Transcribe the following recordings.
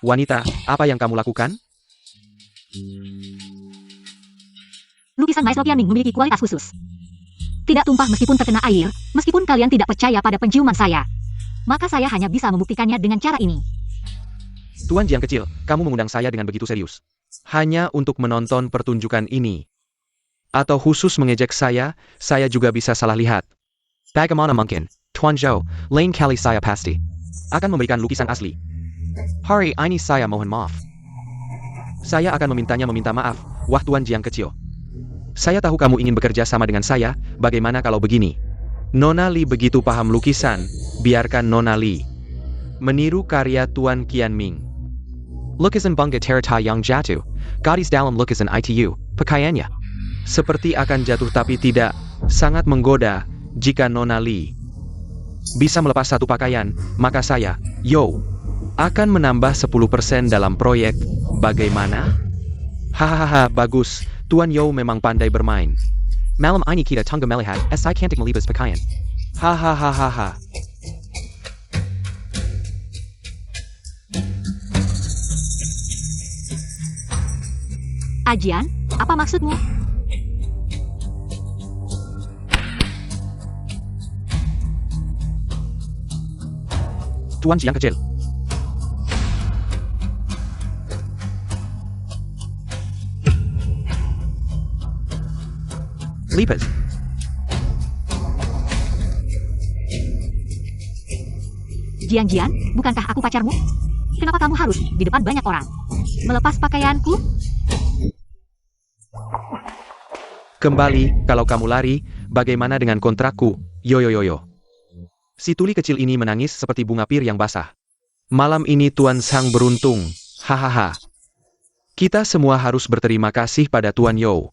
Wanita, apa yang kamu lakukan? Lukisan Maestro Tianming memiliki kualitas khusus. Tidak tumpah meskipun terkena air, meskipun kalian tidak percaya pada penciuman saya. Maka saya hanya bisa membuktikannya dengan cara ini. Tuan Jiang kecil, kamu mengundang saya dengan begitu serius. Hanya untuk menonton pertunjukan ini. Atau khusus mengejek saya juga bisa salah lihat. Bagaimana mungkin, Tuan Zhou, lain kali saya pasti akan memberikan lukisan asli. Hari ini saya mohon maaf. Saya akan memintanya meminta maaf, wah Tuan Jiang kecil. Saya tahu kamu ingin bekerja sama dengan saya, bagaimana kalau begini? Nona Li begitu paham lukisan, biarkan Nona Li meniru karya Tuan Qianming. Lukisan Bunga Terata yang jatuh, gadis dalam lukisan itu, pakaiannya seperti akan jatuh tapi tidak, sangat menggoda. Jika Nona Li bisa melepas satu pakaian, maka saya, akan menambah 10% dalam proyek, bagaimana? Hahaha, bagus, Tuan Yo memang pandai bermain. Malam ini kita tunggu melihat, saya cantik melibas pakaian. Hahaha. Ajian, apa maksudmu? Tuan Jiang kecil. Lipas. Jian, bukankah aku pacarmu? Kenapa kamu harus di depan banyak orang melepas pakaianku? Kembali, kalau kamu lari, bagaimana dengan kontrakku? Yo. Si tuli kecil ini menangis seperti bunga pir yang basah. Malam ini Tuan Sang beruntung, hahaha. Kita semua harus berterima kasih pada Tuan Yo.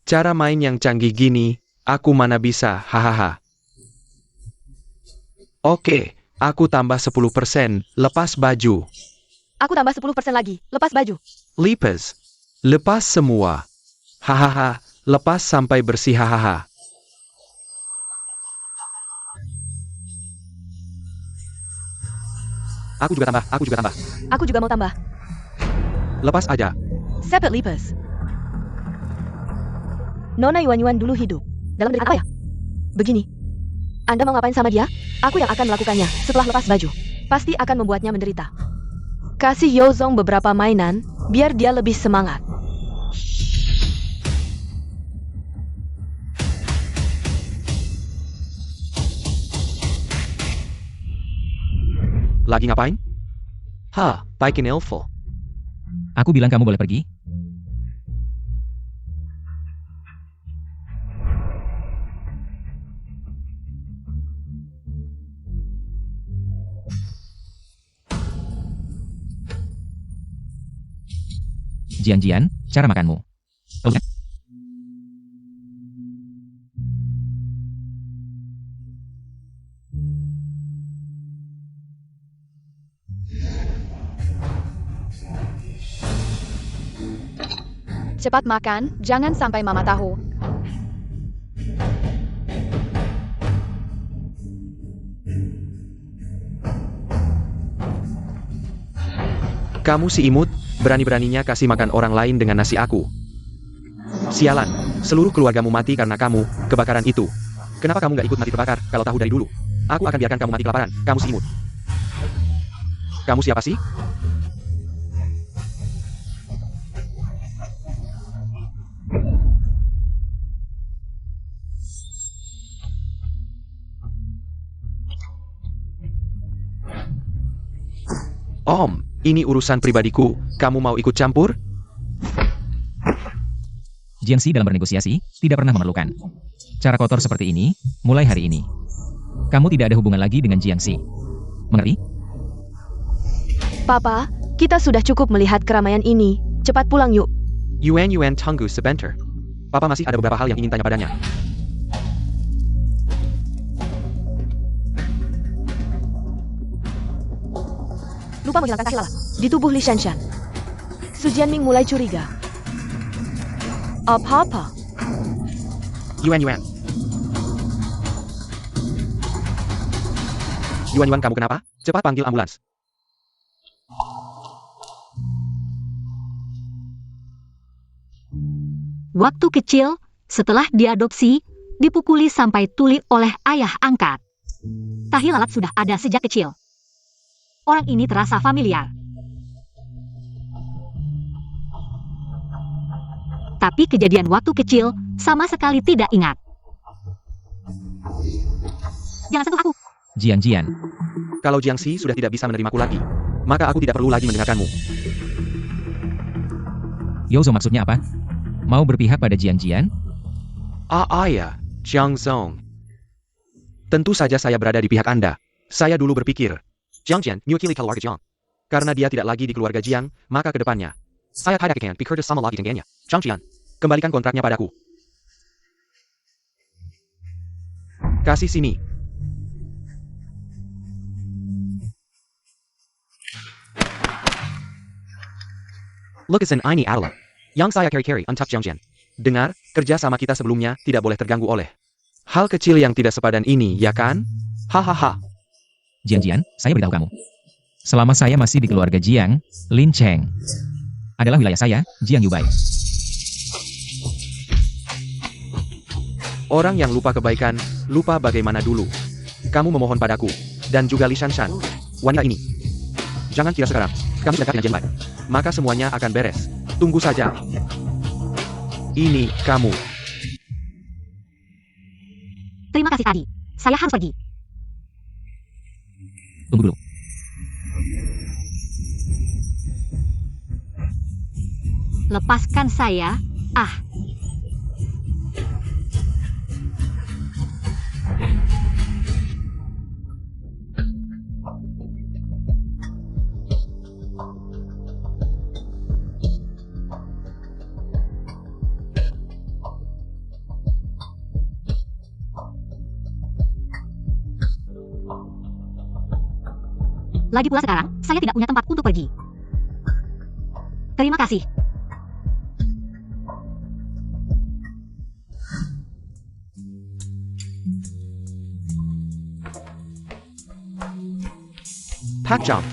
Cara main yang canggih gini, aku mana bisa, hahaha. Oke, aku tambah 10%, lepas baju. Aku tambah 10% lagi, lepas baju. Lipas. Lepas semua. Hahaha, lepas sampai bersih, hahaha. Aku juga tambah. Aku juga mau tambah. Lepas aja. Sepet lipas. Nona Yuan dulu hidup dalam derita apa ya? Begini. Anda mau ngapain sama dia? Aku yang akan melakukannya setelah lepas baju. Pasti akan membuatnya menderita. Kasih Yozong beberapa mainan, biar dia lebih semangat. Lagi ngapain? Baikin ilful. Aku bilang kamu boleh pergi. Jian, cara makanmu. Cepat makan, jangan sampai mama tahu. Kamu si imut, berani-beraninya kasih makan orang lain dengan nasi aku. Sialan, seluruh keluargamu mati karena kamu, kebakaran itu. Kenapa kamu gak ikut mati terbakar, kalau tahu dari dulu? Aku akan biarkan kamu mati kelaparan, kamu si imut. Kamu siapa sih? Om, ini urusan pribadiku, kamu mau ikut campur? Jiangxi dalam bernegosiasi, tidak pernah memerlukan cara kotor seperti ini, mulai hari ini. Kamu tidak ada hubungan lagi dengan Jiangxi. Mengerti? Papa, kita sudah cukup melihat keramaian ini. Cepat pulang yuk. Yuan tunggu sebentar. Papa masih ada beberapa hal yang ingin tanya padanya. Lupa menghilangkan kasih lalat di tubuh Li Shanshan. Su Jianming mulai curiga. Apa? Yuan. Yuan, kamu kenapa? Cepat panggil ambulans. Waktu kecil, setelah diadopsi, dipukuli sampai tuli oleh ayah angkat. Tahi lalat sudah ada sejak kecil. Orang ini terasa familiar. Tapi kejadian waktu kecil sama sekali tidak ingat. Jangan sentuh aku. Jian. Kalau Jiangxi sudah tidak bisa menerimaku lagi, maka aku tidak perlu lagi mendengarkanmu. Yozo maksudnya apa? Mau berpihak pada Jian? Ayah, Jiang Zong. Tentu saja saya berada di pihak Anda. Saya dulu berpikir, Jiang Jian mewakili keluarga Jiang. Karena dia tidak lagi di keluarga Jiang, maka ke depannya, saya tidak akan bekerja sama lagi dengannya. Jiang Jian, kembalikan kontraknya padaku. Kasih sini. Lukisan ini adalah yang saya carry untuk Jiang Jian. Dengar, kerja sama kita sebelumnya tidak boleh terganggu oleh hal kecil yang tidak sepadan ini, ya kan? Hahaha. Jian, saya beritahu kamu. Selama saya masih di keluarga Jiang, Lin Cheng adalah wilayah saya, Jiang Yubai. Orang yang lupa kebaikan, lupa bagaimana dulu. Kamu memohon padaku, dan juga Li Shanshan, wanita ini. Jangan kira sekarang, kamu dekat dengan Jian Bai. Maka semuanya akan beres. Tunggu saja. Ini kamu. Terima kasih tadi. Saya harus pergi. Tunggu dulu. Lepaskan saya. Lagi pula sekarang, saya tidak punya tempat untuk pergi. Terima kasih. Pak Zhang.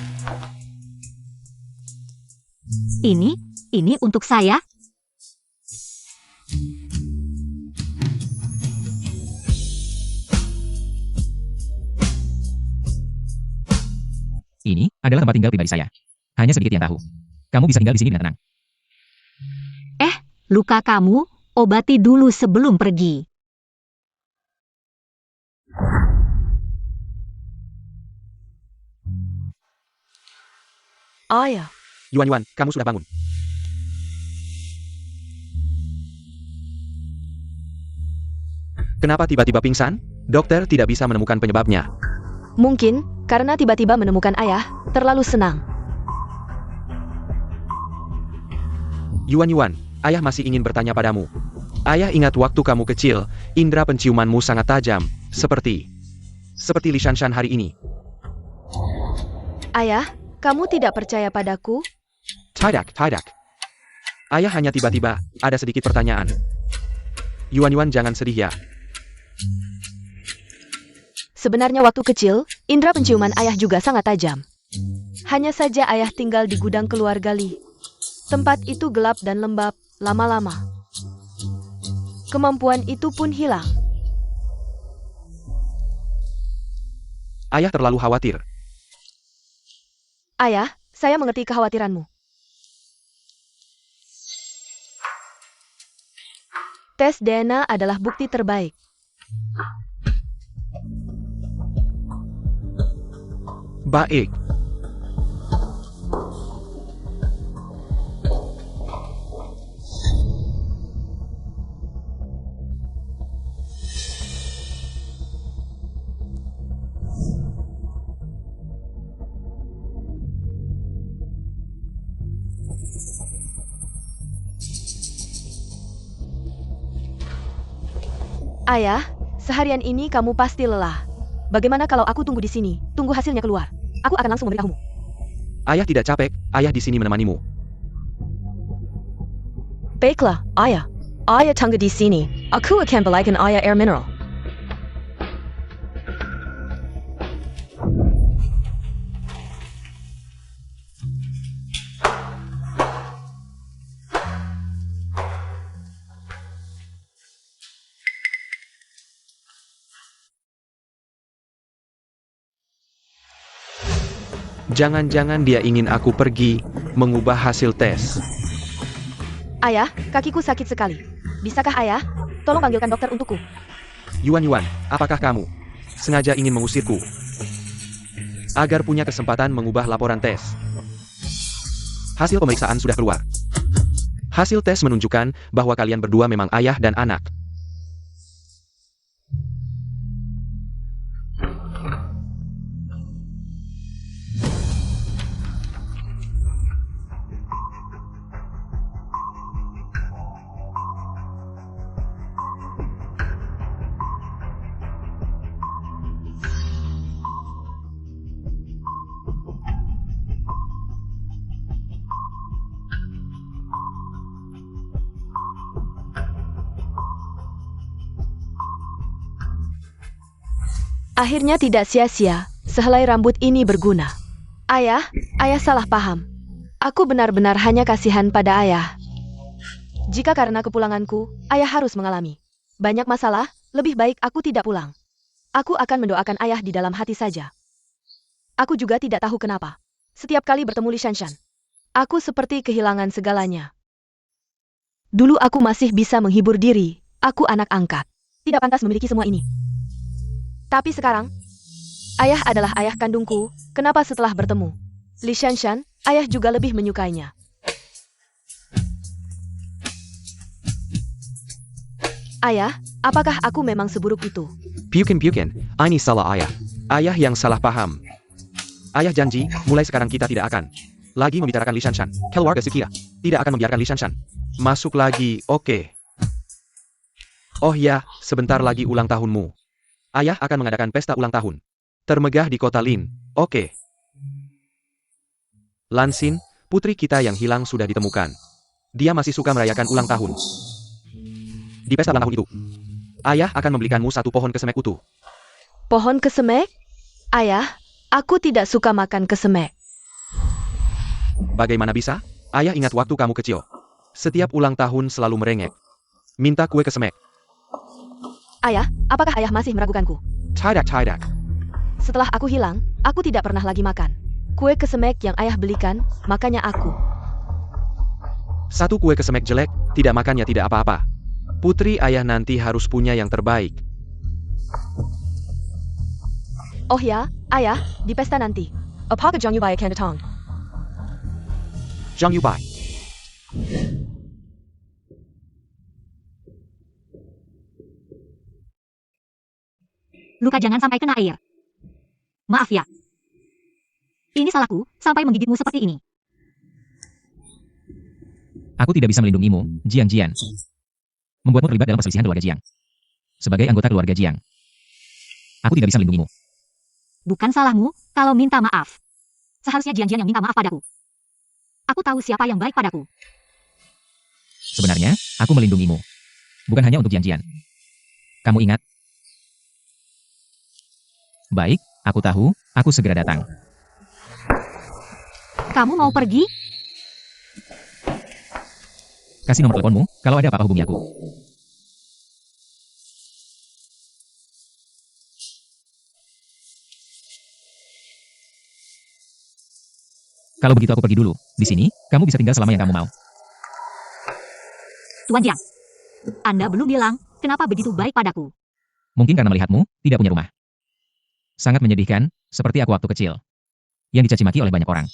Ini untuk saya. Ini adalah tempat tinggal pribadi saya. Hanya sedikit yang tahu. Kamu bisa tinggal di sini dengan tenang. Luka kamu, obati dulu sebelum pergi. Ayah, Yuan, kamu sudah bangun. Kenapa tiba-tiba pingsan? Dokter tidak bisa menemukan penyebabnya. mungkin karena tiba-tiba menemukan ayah, terlalu senang. Yuan, ayah masih ingin bertanya padamu. Ayah ingat waktu kamu kecil, indera penciumanmu sangat tajam, seperti Li Shanshan hari ini. Ayah, kamu tidak percaya padaku? Tidak. Ayah hanya tiba-tiba, ada sedikit pertanyaan. Yuan, jangan sedih ya. Sebenarnya waktu kecil, indera penciuman ayah juga sangat tajam. Hanya saja ayah tinggal di gudang keluarga Li. Tempat itu gelap dan lembab, lama-lama. Kemampuan itu pun hilang. Ayah terlalu khawatir. Ayah, saya mengerti kekhawatiranmu. Tes DNA adalah bukti terbaik. Baik. Ayah, seharian ini kamu pasti lelah. Bagaimana kalau aku tunggu di sini, tunggu hasilnya keluar? Aku akan langsung memberitahumu. Ayah tidak capek, ayah di sini menemanimu. Baiklah, ayah. Ayah tunggu di sini. Aku akan belikan ayah air mineral. Jangan-jangan dia ingin aku pergi mengubah hasil tes. Ayah, kakiku sakit sekali. Bisakah ayah? Tolong panggilkan dokter untukku. Yuan, apakah kamu sengaja ingin mengusirku? Agar punya kesempatan mengubah laporan tes. Hasil pemeriksaan sudah keluar. Hasil tes menunjukkan bahwa kalian berdua memang ayah dan anak. Akhirnya tidak sia-sia, sehelai rambut ini berguna. Ayah salah paham. Aku benar-benar hanya kasihan pada ayah. Jika karena kepulanganku, ayah harus mengalami banyak masalah, lebih baik aku tidak pulang. Aku akan mendoakan ayah di dalam hati saja. Aku juga tidak tahu kenapa. Setiap kali bertemu Li Shanshan, aku seperti kehilangan segalanya. Dulu aku masih bisa menghibur diri, aku anak angkat. Tidak pantas memiliki semua ini. Tapi sekarang, ayah adalah ayah kandungku, kenapa setelah bertemu Li Shanshan, ayah juga lebih menyukainya. Ayah, apakah aku memang seburuk itu? Piukin, ini salah ayah. Ayah yang salah paham. Ayah janji, mulai sekarang kita tidak akan lagi membicarakan Li Shanshan. Keluarga Sukia tidak akan membiarkan Li Shanshan masuk lagi, oke. Oh ya, sebentar lagi ulang tahunmu. Ayah akan mengadakan pesta ulang tahun termegah di kota Lin, oke. Lansin, putri kita yang hilang sudah ditemukan. Dia masih suka merayakan ulang tahun. Di pesta ulang tahun itu, ayah akan membelikanmu satu pohon kesemek utuh. Pohon kesemek? Ayah, aku tidak suka makan kesemek. Bagaimana bisa? Ayah ingat waktu kamu kecil. Setiap ulang tahun selalu merengek. Minta kue kesemek. Ayah, apakah ayah masih meragukanku? Tidak. Setelah aku hilang, aku tidak pernah lagi makan kue kesemek yang ayah belikan, makanya aku. Satu kue kesemek jelek, tidak makannya tidak apa-apa. Putri ayah nanti harus punya yang terbaik. Oh ya, ayah, di pesta nanti. Apakah Zhang Yubai akan datang? Zhang Yubai. Luka jangan sampai kena air. Maaf ya. Ini salahku, sampai menggigitmu seperti ini. Aku tidak bisa melindungimu, Jiang. Membuatmu terlibat dalam perselisihan keluarga Jiang. Sebagai anggota keluarga Jiang, aku tidak bisa melindungimu. Bukan salahmu, kalau minta maaf. Seharusnya Jiang yang minta maaf padaku. Aku tahu siapa yang baik padaku. Sebenarnya, aku melindungimu. Bukan hanya untuk Jiang. Kamu ingat? Baik, aku tahu, aku segera datang. Kamu mau pergi? Kasih nomor teleponmu, kalau ada apa-apa hubungi aku. Kalau begitu aku pergi dulu. Di sini, kamu bisa tinggal selama yang kamu mau. Tuan Jiang. Anda belum bilang, kenapa begitu baik padaku. Mungkin karena melihatmu, tidak punya rumah. Sangat menyedihkan, seperti aku waktu kecil. Yang dicaci maki oleh banyak orang.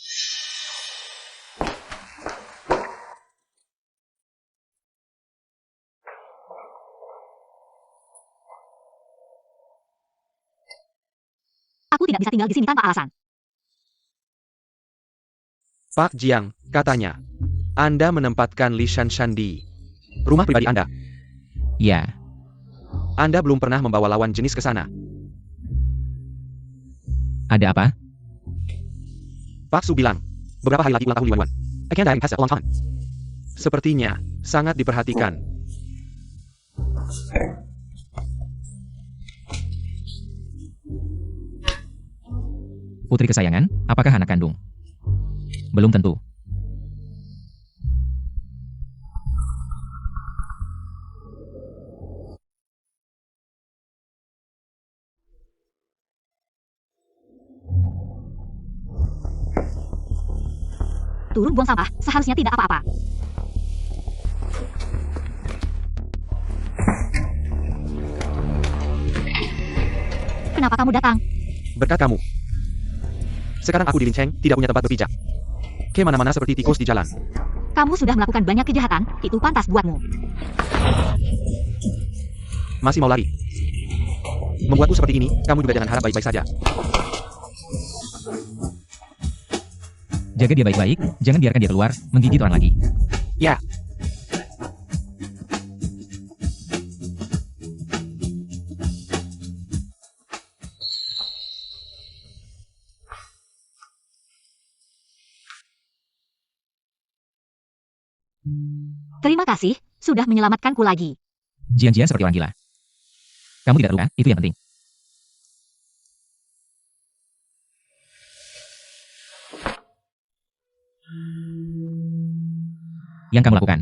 Aku tidak bisa tinggal di sini tanpa alasan. Pak Jiang, katanya. Anda menempatkan Li Shanshan di rumah pribadi Anda. Ya, Anda belum pernah membawa lawan jenis ke sana. ada apa? Pak Su bilang, beberapa hari lagi ulang tahun Yuan. I can't have a long time. Sepertinya, sangat diperhatikan. Putri kesayangan, apakah anak kandung? Belum tentu. Turun buang sampah, seharusnya tidak apa-apa. Kenapa kamu datang? Berkat kamu. Sekarang aku di Linceng, tidak punya tempat berpijak. Kemana-mana seperti tikus di jalan. Kamu sudah melakukan banyak kejahatan, itu pantas buatmu. Masih mau lari? Membuatku seperti ini, kamu juga jangan harap baik-baik saja. Jaga dia baik-baik, jangan biarkan dia keluar, menggigit orang lagi. Ya. Terima kasih, sudah menyelamatkanku lagi. Jian-Jian seperti orang gila. Kamu tidak terluka, itu yang penting. Yang kamu lakukan.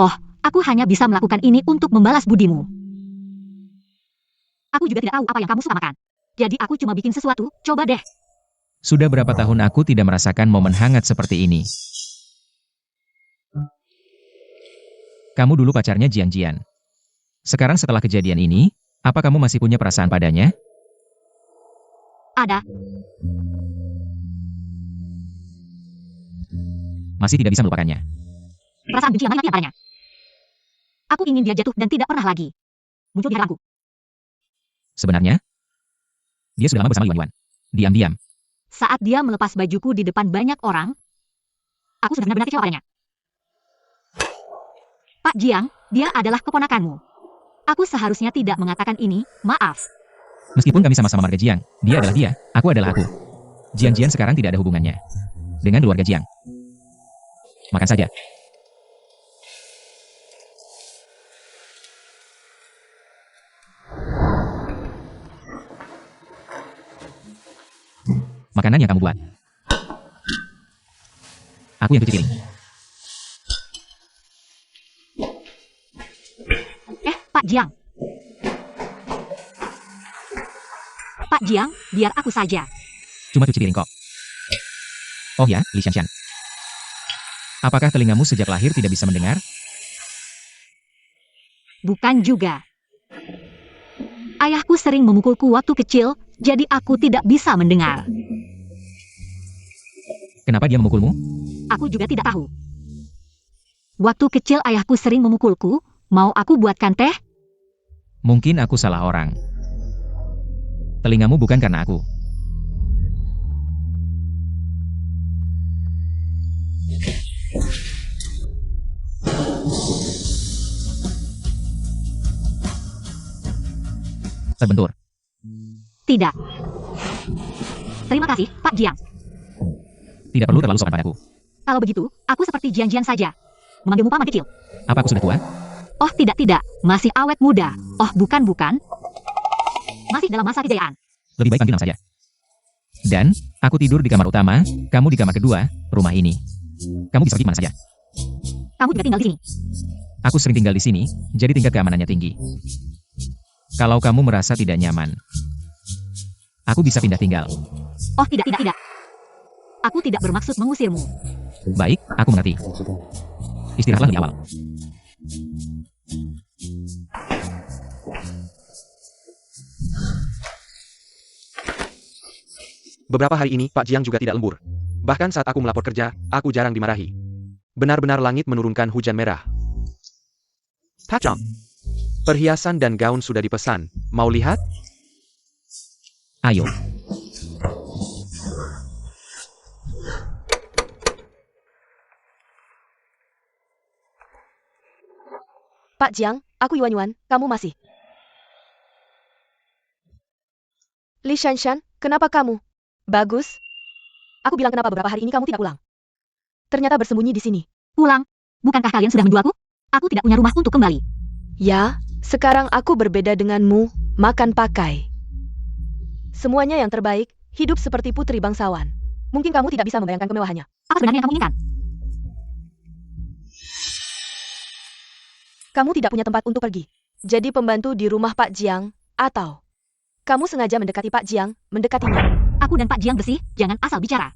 Oh, aku hanya bisa melakukan ini untuk membalas budimu. Aku juga tidak tahu apa yang kamu suka makan. Jadi aku cuma bikin sesuatu, coba deh. Sudah berapa tahun aku tidak merasakan momen hangat seperti ini. Kamu dulu pacarnya Jian-Jian. Sekarang setelah kejadian ini, apa kamu masih punya perasaan padanya? Ada, Masih tidak bisa melupakannya. perasaan benci yang banyak padanya. Aku ingin dia jatuh dan tidak pernah lagi muncul di hadapanku. Sebenarnya, dia sudah lama bersama Yuan Yuan. Diam-diam. Saat dia melepas bajuku di depan banyak orang, aku sudah benar-benar kecewa padanya. Pak Jiang, dia adalah keponakanmu. Aku seharusnya tidak mengatakan ini, maaf. Meskipun kami sama-sama marga Jiang, dia adalah dia, aku adalah aku. Jian-Jian sekarang tidak ada hubungannya dengan keluarga Jiang. Makan saja. Makanan yang kamu buat. Aku yang cuci piring. Pak Jiang. Pak Jiang, biar aku saja. Cuma cuci piring kok. Oh ya, Li Xianshan. Apakah telingamu sejak lahir tidak bisa mendengar? Bukan juga. Ayahku sering memukulku waktu kecil, jadi aku tidak bisa mendengar. Kenapa dia memukulmu? Aku juga tidak tahu. Waktu kecil ayahku sering memukulku, mau aku buatkan teh? Mungkin aku salah orang. Telingamu bukan karena aku. Terbentur. Tidak. Terima kasih, Pak Jiang. Tidak perlu terlalu sopan padaku. Kalau begitu, aku seperti Jian-Jian saja. Memanggilmu paman kecil. Apa aku sudah tua? Oh tidak, masih awet muda. Oh bukan. Masih dalam masa kejayaan. Lebih baik panggil nama saja. Dan, aku tidur di kamar utama, kamu di kamar kedua, rumah ini. Kamu bisa pergi mana saja. Kamu juga tinggal di sini. Aku sering tinggal di sini, jadi tingkat keamanannya tinggi. Kalau kamu merasa tidak nyaman, aku bisa pindah tinggal. Oh tidak. Aku tidak bermaksud mengusirmu. Baik, aku mengerti. Istirahatlah lebih awal. Beberapa hari ini, Pak Jiang juga tidak lembur. Bahkan saat aku melapor kerja, aku jarang dimarahi. Benar-benar langit menurunkan hujan merah. Pacong. Perhiasan dan gaun sudah dipesan. Mau lihat? Ayo. Pak Jiang, aku Yuan Yuan, kamu masih. Li Shanshan, kenapa kamu? Bagus. Aku bilang kenapa beberapa hari ini kamu tidak pulang. Ternyata bersembunyi di sini. Pulang. Bukankah kalian sudah menjualku? Aku tidak punya rumah untuk kembali. Ya, sekarang aku berbeda denganmu, makan pakai. Semuanya yang terbaik, hidup seperti putri bangsawan. Mungkin kamu tidak bisa membayangkan kemewahannya. Apa sebenarnya yang kamu inginkan? Kamu tidak punya tempat untuk pergi. Jadi pembantu di rumah Pak Jiang, atau kamu sengaja mendekati Pak Jiang, mendekatinya. Aku dan Pak Jiang bersih, jangan asal bicara.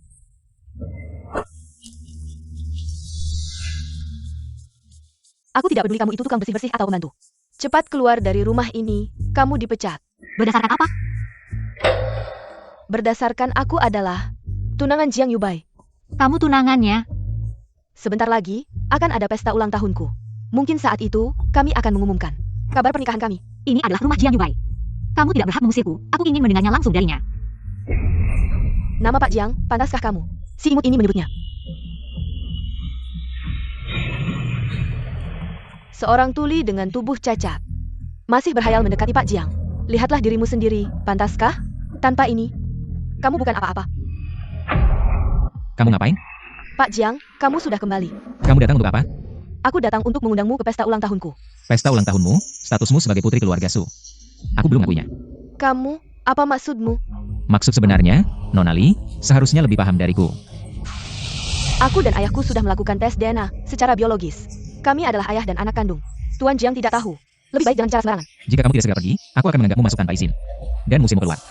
Aku tidak peduli kamu itu tukang bersih-bersih atau pembantu. Cepat keluar dari rumah ini, kamu dipecat. Berdasarkan apa? Berdasarkan aku adalah tunangan Jiang Yubai. Kamu tunangannya. Sebentar lagi, akan ada pesta ulang tahunku. Mungkin saat itu, kami akan mengumumkan kabar pernikahan kami. Ini adalah rumah Jiang Yubai. Kamu tidak berhak mengusirku. Aku ingin mendengarnya langsung darinya. Nama Pak Jiang, pantaskah kamu? Si imut ini menyebutnya. Seorang tuli dengan tubuh cacat. Masih berhayal mendekati Pak Jiang. Lihatlah dirimu sendiri, pantaskah? Tanpa ini, kamu bukan apa-apa. Kamu ngapain? Pak Jiang, kamu sudah kembali. Kamu datang untuk apa? Aku datang untuk mengundangmu ke pesta ulang tahunku. Pesta ulang tahunmu, statusmu sebagai putri keluarga Su. Aku belum ngakuinya. Kamu, apa maksudmu? Maksud sebenarnya, Nona Li, seharusnya lebih paham dariku. Aku dan ayahku sudah melakukan tes DNA secara biologis. Kami adalah ayah dan anak kandung. Tuan Jiang tidak tahu. Lebih baik jangan bicara sembarangan. Jika kamu tidak segera pergi, aku akan menganggapmu masuk tanpa izin. Dan musimu keluar.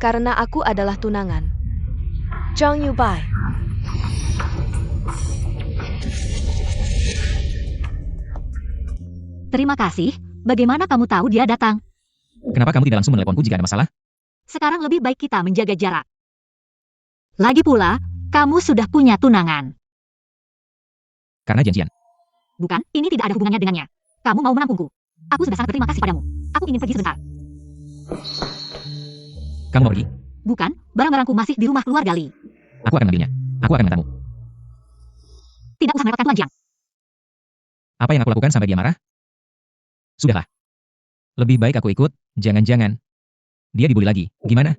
Karena aku adalah tunangan Zhang Yubai. Terima kasih. Bagaimana kamu tahu dia datang? Kenapa kamu tidak langsung meneleponku jika ada masalah? Sekarang lebih baik kita menjaga jarak. Lagi pula, kamu sudah punya tunangan. Karena janjian. Bukan, ini tidak ada hubungannya dengannya. Kamu mau menampungku. Aku sudah sangat berterima kasih padamu. Aku ingin pergi sebentar. Kamu mau pergi? Bukan, barang-barangku masih di rumah keluarga Li. Aku akan mengambilnya. Aku akan mengantarmu. Tidak usah merepotkan Tuan Jiang. Apa yang aku lakukan sampai dia marah? Sudahlah. Lebih baik aku ikut, jangan-jangan. Dia dibully lagi, gimana?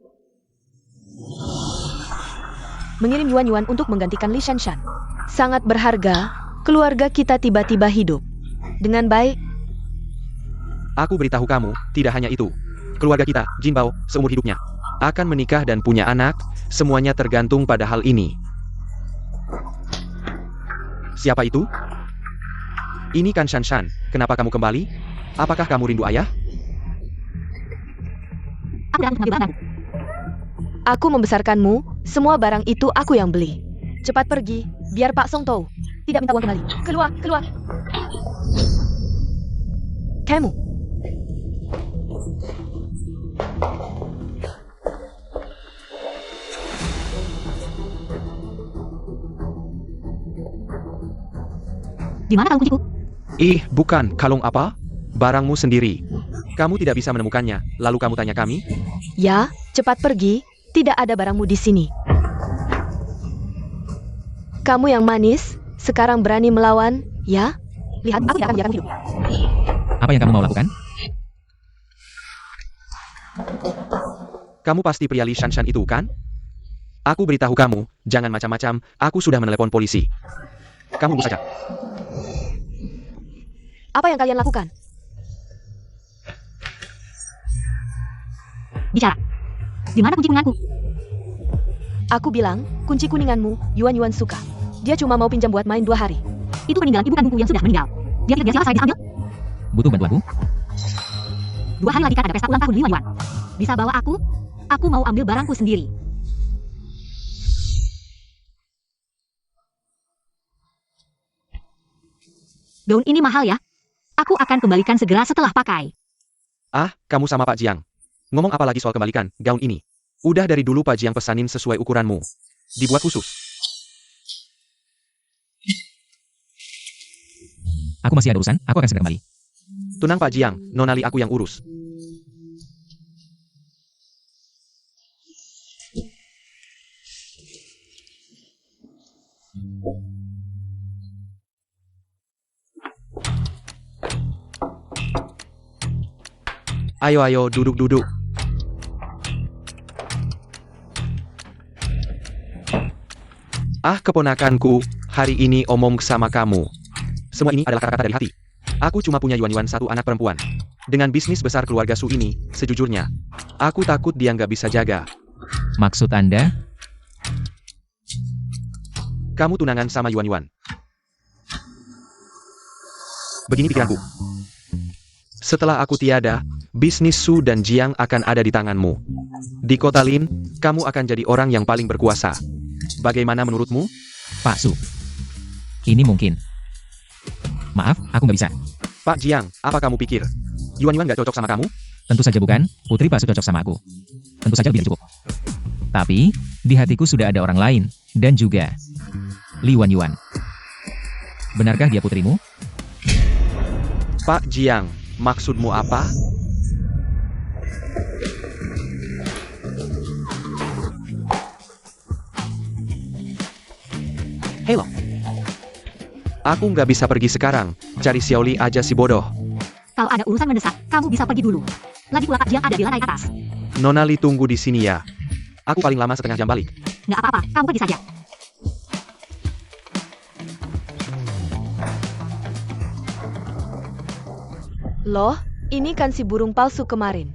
Mengirim Yuan-Yuan untuk menggantikan Li Shanshan. Sangat berharga, keluarga kita tiba-tiba hidup. Dengan baik, Aku beritahu kamu, tidak hanya itu. Keluarga kita, Jin Bao, seumur hidupnya akan menikah dan punya anak, semuanya tergantung pada hal ini. Siapa itu? Ini kan Shanshan. Kenapa kamu kembali? Apakah kamu rindu ayah? Aku datang untuk mengambil barang-barangku. aku membesarkanmu, semua barang itu aku yang beli. Cepat pergi, biar Pak Song tahu. Tidak minta uang kembali. Keluar, keluar. Kamu. Di mana kalung kunciku? Bukan, kalung apa? Barangmu sendiri. Kamu tidak bisa menemukannya, lalu kamu tanya kami? Ya, cepat pergi. Tidak ada barangmu di sini. Kamu yang manis, sekarang berani melawan, ya? Lihat, aku tidak akan membiarkanmu hidup. Apa yang kamu mau lakukan? Kamu pasti pria Li Shanshan itu, kan? Aku beritahu kamu, jangan macam-macam, aku sudah menelepon polisi. Kamu tunggu saja. Apa yang kalian lakukan? Bicara. Di mana kunci kuninganku? Aku bilang, kunci kuninganmu, Yuan-Yuan suka. Dia cuma mau pinjam buat main 2 hari. Itu peninggalan ibu kandungku yang sudah meninggal. Dia tidak biasa saya bisa ambil. Butuh bantuanku? 2 hari lagi kan ada pesta ulang tahun Li Yuan. Bisa bawa aku? Aku mau ambil barangku sendiri. Gaun ini mahal ya? Aku akan kembalikan segera setelah pakai. Kamu sama Pak Jiang. Ngomong apa lagi soal kembalikan, gaun ini? Udah dari dulu Pak Jiang pesanin sesuai ukuranmu. Dibuat khusus. Aku masih ada urusan, aku akan segera kembali. Tunang Pak Jiang, Nona Li aku yang urus. Ayo, duduk. Keponakanku, hari ini omong sama kamu. Semua ini adalah kata-kata dari hati. Aku cuma punya Yuan-Yuan satu anak perempuan. Dengan bisnis besar keluarga Su ini, sejujurnya, aku takut dia nggak bisa jaga. Maksud Anda? Kamu tunangan sama Yuan Yuan. Begini pikiranku. Setelah aku tiada, bisnis Su dan Jiang akan ada di tanganmu. Di kota Lin, kamu akan jadi orang yang paling berkuasa. Bagaimana menurutmu? Pak Su. Ini mungkin. Maaf, aku nggak bisa. Pak Jiang, apa kamu pikir? Yuan Yuan nggak cocok sama kamu? Tentu saja bukan, putri Pak Su cocok sama aku. Tentu saja lebih dari cukup. Tapi, di hatiku sudah ada orang lain, dan juga Li Wan Yuan. Benarkah dia putrimu? Pak Jiang, maksudmu apa? Halo. Aku nggak bisa pergi sekarang. Cari Xiaoli aja si bodoh. Kalau ada urusan mendesak, kamu bisa pergi dulu. Lagi pula Pak Jiang ada di lantai atas. Nona Li tunggu di sini ya. Aku paling lama setengah jam balik. Nggak apa-apa, kamu pergi saja. Loh, ini kan si burung palsu kemarin.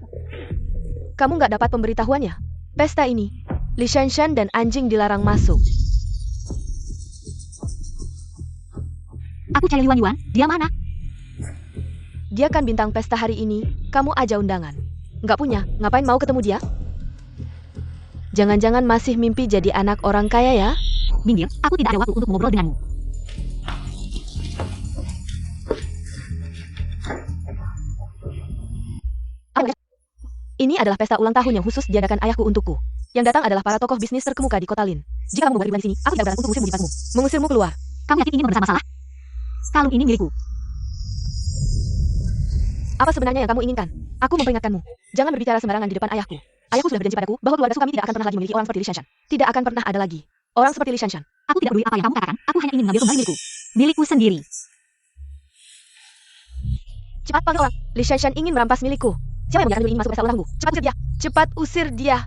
Kamu nggak dapat pemberitahuannya? Pesta ini, Li Shanshan dan anjing dilarang masuk. Aku cari Yuan Yuan, dia mana? Dia kan bintang pesta hari ini, kamu aja undangan. Nggak punya, ngapain mau ketemu dia? Jangan-jangan masih mimpi jadi anak orang kaya ya? Minggir, aku tidak ada waktu untuk ngobrol denganmu. Ini adalah pesta ulang tahun yang khusus diadakan ayahku untukku. Yang datang adalah para tokoh bisnis terkemuka di kota Lin. Jika kamu membuat ribuan di sini, aku tidak berani untuk mengusirmu di depanmu. Mengusirmu keluar. Kamu yakin ingin bersama masalah? Kalung ini milikku. Apa sebenarnya yang kamu inginkan? Aku memperingatkanmu. Jangan berbicara sembarangan di depan ayahku. Ayahku sudah berjanji padaku bahwa keluarga Su kami tidak akan pernah lagi memiliki orang seperti Li Shanshan. Tidak akan pernah ada lagi orang seperti Li Shanshan. Aku tidak peduli apa yang kamu katakan, aku hanya ingin mengambil kembali milikku. Milikku sendiri. Cepat panggil orang. Li Shanshan ingin merampas milikku. Siapa yang membiarkan ini masuk pesta ulangmu? Cepat usir dia. Cepat usir dia.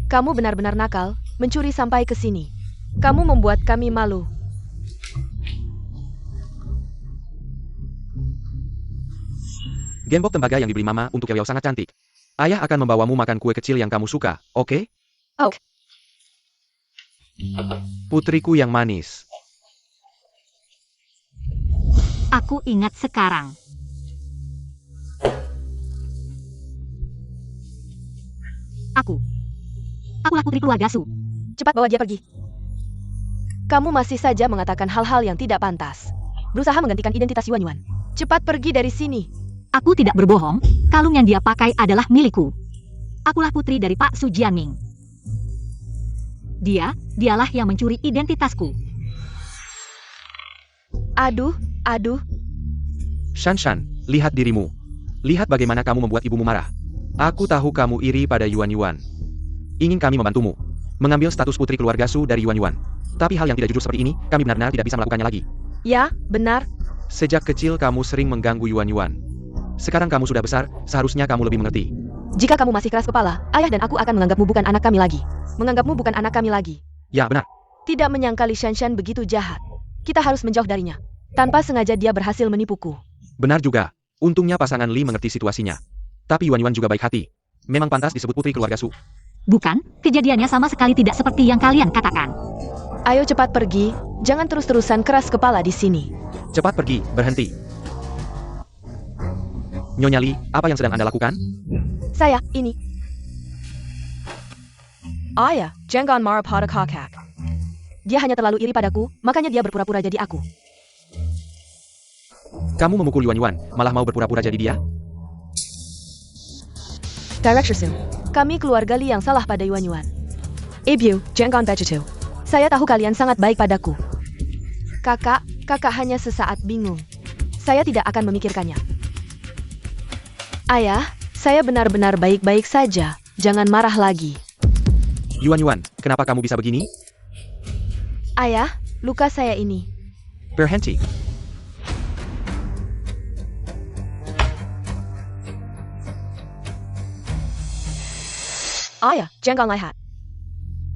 Kamu benar-benar nakal, mencuri sampai ke sini. Kamu membuat kami malu. Gembok tembaga yang dibeli Mama untuk Yao sangat cantik. Ayah akan membawamu makan kue kecil yang kamu suka, oke? Oke. Putriku yang manis. Aku ingat sekarang. Akulah putri keluarga Su. Cepat bawa dia pergi. Kamu masih saja mengatakan hal-hal yang tidak pantas. Berusaha menggantikan identitas Yuan Yuan. Cepat pergi dari sini. Aku tidak berbohong, kalung yang dia pakai adalah milikku. Akulah putri dari Pak Su Jianming. Dialah yang mencuri identitasku. Aduh. Shanshan, lihat dirimu. Lihat bagaimana kamu membuat ibumu marah. Aku tahu kamu iri pada Yuan Yuan. Ingin kami membantumu. Mengambil status putri keluarga Su dari Yuan Yuan. Tapi hal yang tidak jujur seperti ini, kami benar-benar tidak bisa melakukannya lagi. Ya, benar. Sejak kecil kamu sering mengganggu Yuan Yuan. Sekarang kamu sudah besar, seharusnya kamu lebih mengerti. Jika kamu masih keras kepala, ayah dan aku akan menganggapmu bukan anak kami lagi. Menganggapmu bukan anak kami lagi. Ya, benar. Tidak menyangka Li Shanshan begitu jahat. Kita harus menjauh darinya. Tanpa sengaja dia berhasil menipuku. Benar juga. Untungnya pasangan Li mengerti situasinya. Tapi Yuan Yuan juga baik hati. Memang pantas disebut putri keluarga Su. Bukan, kejadiannya sama sekali tidak seperti yang kalian katakan. Ayo cepat pergi, jangan terus-terusan keras kepala di sini. Cepat pergi, berhenti. Nyonya Li, apa yang sedang Anda lakukan? Saya, ini. Ayah, jangan marah pada kakak. Dia hanya terlalu iri padaku, makanya dia berpura-pura jadi aku. Kamu memukul Yuan Yuan, malah mau berpura-pura jadi dia? Director Su, kami keluarga Li yang salah pada Yuan Yuan. Ibu, jangan begitu. Saya tahu kalian sangat baik padaku. Kakak hanya sesaat bingung. Saya tidak akan memikirkannya. Ayah, saya benar-benar baik-baik saja. Jangan marah lagi. Yuan Yuan, kenapa kamu bisa begini? Ayah, luka saya ini. Berhenti. Ayah, jangan lihat.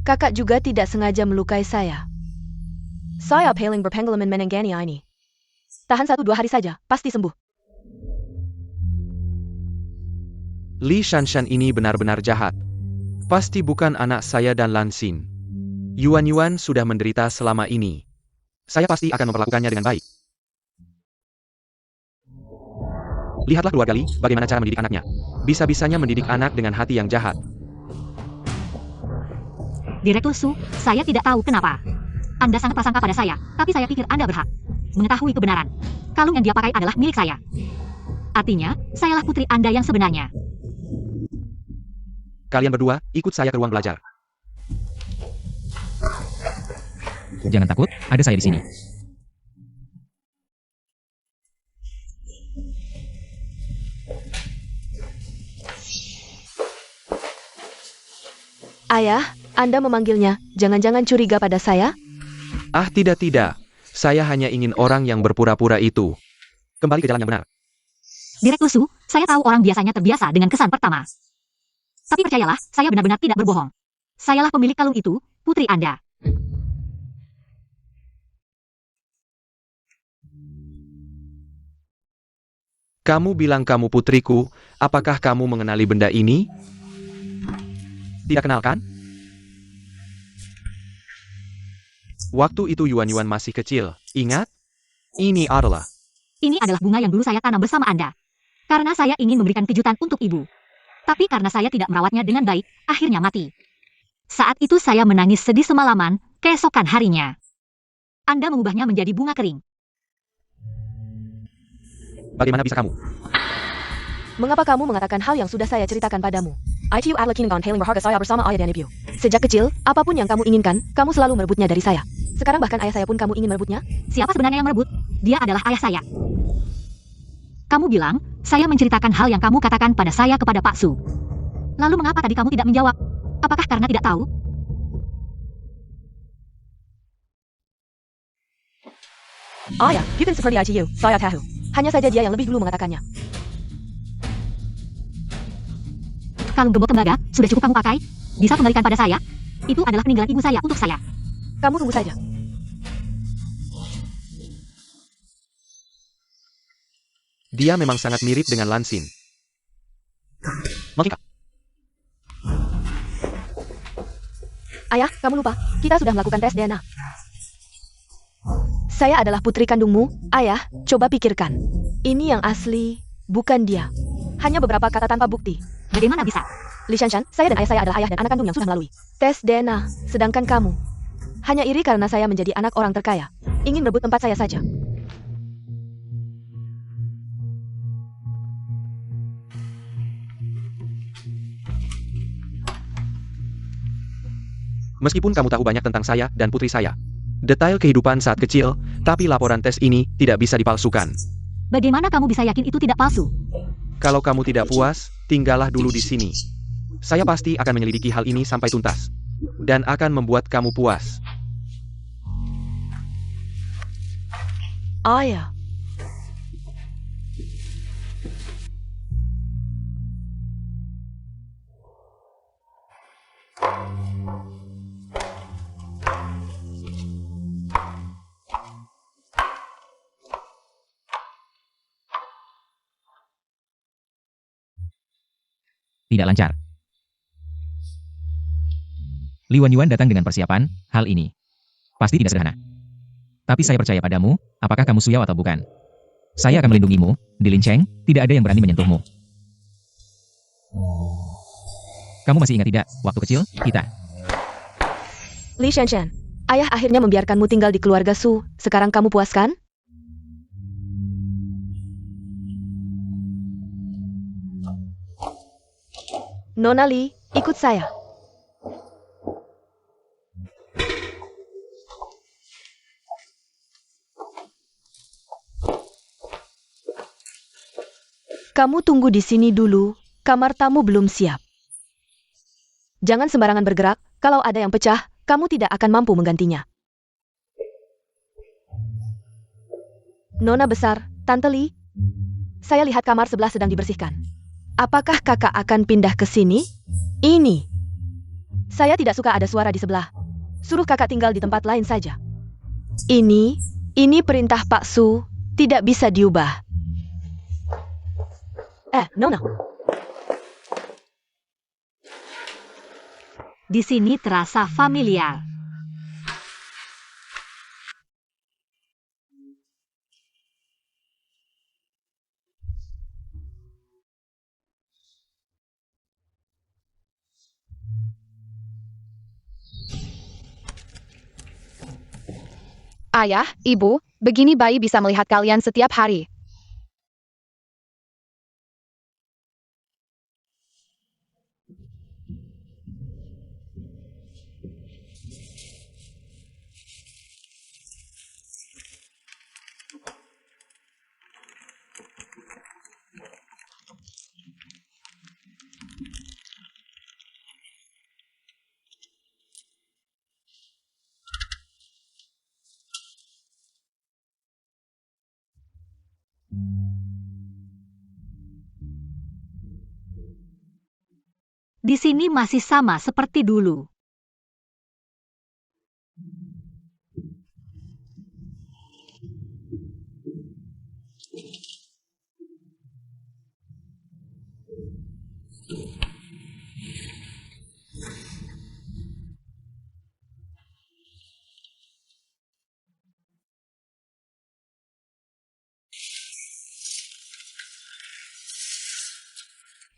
Kakak juga tidak sengaja melukai saya. Saya paling berpengalaman menangani ini. Tahan 1-2 hari saja, pasti sembuh. Li Shanshan ini benar-benar jahat. Pasti bukan anak saya dan Lan Xin. Yuan sudah menderita selama ini. Saya pasti akan memperlakukannya dengan baik. Lihatlah keluarga Li, bagaimana cara mendidik anaknya. Bisa-bisanya mendidik anak dengan hati yang jahat. Direktur Su, saya tidak tahu kenapa. Anda sangat prasangka pada saya, tapi saya pikir Anda berhak mengetahui kebenaran. Kalung yang dia pakai adalah milik saya. Artinya, sayalah putri Anda yang sebenarnya. Kalian berdua, ikut saya ke ruang belajar. Jangan takut, ada saya di sini. Ayah, Anda memanggilnya. Jangan-jangan curiga pada saya? Ah, tidak. Saya hanya ingin orang yang berpura-pura itu kembali ke jalan yang benar. Direktur Su, saya tahu orang biasanya terbiasa dengan kesan pertama. Tapi percayalah, saya benar-benar tidak berbohong. Sayalah pemilik kalung itu, putri Anda. Kamu bilang kamu putriku, apakah kamu mengenali benda ini? Tidak kenal kan? Waktu itu Yuan masih kecil. Ingat? Ini adalah. Ini adalah bunga yang dulu saya tanam bersama Anda. Karena saya ingin memberikan kejutan untuk ibu. Tapi karena saya tidak merawatnya dengan baik, akhirnya mati. Saat itu saya menangis sedih semalaman, keesokan harinya. Anda mengubahnya menjadi bunga kering. Bagaimana bisa kamu? Mengapa kamu mengatakan hal yang sudah saya ceritakan padamu? ITU adalah kini paling berharga saya bersama ayah dan ibu. Sejak kecil, apapun yang kamu inginkan, kamu selalu merebutnya dari saya. Sekarang bahkan ayah saya pun kamu ingin merebutnya? Siapa sebenarnya yang merebut? Dia adalah ayah saya. Kamu bilang, saya menceritakan hal yang kamu katakan pada saya kepada Pak Su. Lalu mengapa tadi kamu tidak menjawab? Apakah karena tidak tahu? Ayah, bukan seperti ITU, saya tahu. Hanya saja dia yang lebih dulu mengatakannya. Kalung gembok tembaga, sudah cukup kamu pakai? Bisa kembalikan pada saya? Itu adalah peninggalan ibu saya untuk saya. Kamu tunggu saja. Dia memang sangat mirip dengan Lansin. Mungkin Ayah, kamu lupa, kita sudah melakukan tes DNA. Saya adalah putri kandungmu. Ayah, coba pikirkan. Ini yang asli, bukan dia. Hanya beberapa kata tanpa bukti. Bagaimana bisa? Li Shanshan, saya dan ayah saya adalah ayah dan anak kandung yang sudah melalui tes DNA. Sedangkan kamu hanya iri karena saya menjadi anak orang terkaya. Ingin merebut tempat saya saja. Meskipun kamu tahu banyak tentang saya dan putri saya, detail kehidupan saat kecil, tapi laporan tes ini tidak bisa dipalsukan. Bagaimana kamu bisa yakin itu tidak palsu? Kalau kamu tidak puas, tinggallah dulu di sini. Saya pasti akan menyelidiki hal ini sampai tuntas. Dan akan membuat kamu puas. Ayah. Tidak lancar. Li Yuan datang dengan persiapan, hal ini pasti tidak sederhana. Tapi saya percaya padamu, apakah kamu Suyao atau bukan? Saya akan melindungimu, di Lin Cheng, tidak ada yang berani menyentuhmu. Kamu masih ingat tidak, waktu kecil, kita. Li Shanshan, ayah akhirnya membiarkanmu tinggal di keluarga Su. Sekarang kamu puas kan? Nona Li, ikut saya. Kamu tunggu di sini dulu, kamar tamu belum siap. Jangan sembarangan bergerak, kalau ada yang pecah, kamu tidak akan mampu menggantinya. Nona besar, Tante Li, saya lihat kamar sebelah sedang dibersihkan. Apakah kakak akan pindah ke sini? Ini. Saya tidak suka ada suara di sebelah. Suruh kakak tinggal di tempat lain saja. Ini perintah Pak Su, tidak bisa diubah. Nona. Di sini terasa familiar. Ayah, ibu, begini bayi bisa melihat kalian setiap hari. Di sini masih sama seperti dulu.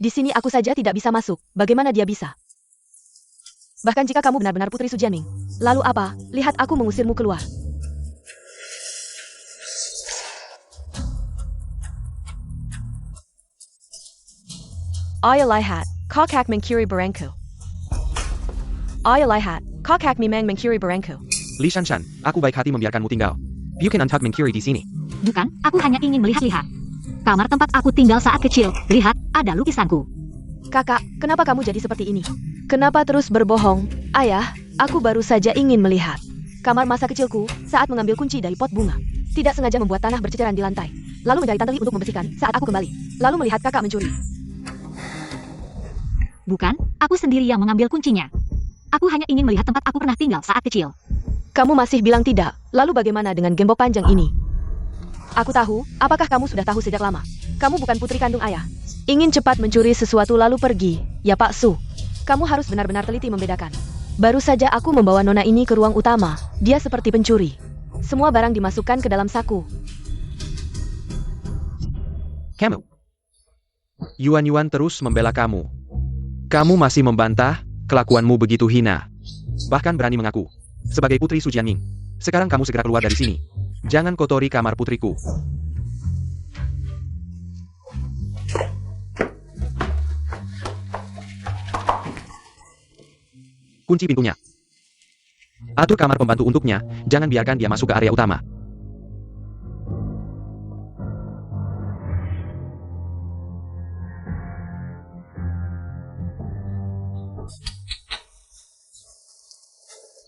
Di sini aku saja tidak bisa masuk. Bagaimana dia bisa? Bahkan jika kamu benar-benar Putri Su Jianming. Lalu apa? Lihat aku mengusirmu keluar. Ayo lihat, kakak mencuri barangku. Ayo lihat, kakak memang mencuri barangku. Li Shanshan, aku baik hati membiarkanmu tinggal. You can untuck mencuri di sini. Bukan, aku hanya ingin melihat-lihat. Kamar tempat aku tinggal saat kecil, lihat, ada lukisanku. Kakak, kenapa kamu jadi seperti ini? Kenapa terus berbohong? Ayah, aku baru saja ingin melihat kamar masa kecilku saat mengambil kunci dari pot bunga. Tidak sengaja membuat tanah berceceran di lantai. Lalu mencari Tante Li untuk membersihkan saat aku kembali. Lalu melihat kakak mencuri. Bukan, aku sendiri yang mengambil kuncinya. Aku hanya ingin melihat tempat aku pernah tinggal saat kecil. Kamu masih bilang tidak. Lalu bagaimana dengan gembok panjang ini? Aku tahu, apakah kamu sudah tahu sejak lama? Kamu bukan putri kandung ayah. Ingin cepat mencuri sesuatu lalu pergi. Ya Pak Su. Kamu harus benar-benar teliti membedakan. Baru saja aku membawa nona ini ke ruang utama. Dia seperti pencuri. Semua barang dimasukkan ke dalam saku. Kamu. Yuan terus membela kamu. Kamu masih membantah, kelakuanmu begitu hina. Bahkan berani mengaku. Sebagai Putri Su Jianming. Sekarang kamu segera keluar dari sini. Jangan kotori kamar putriku. Kunci pintunya. Atur kamar pembantu untuknya, jangan biarkan dia masuk ke area utama.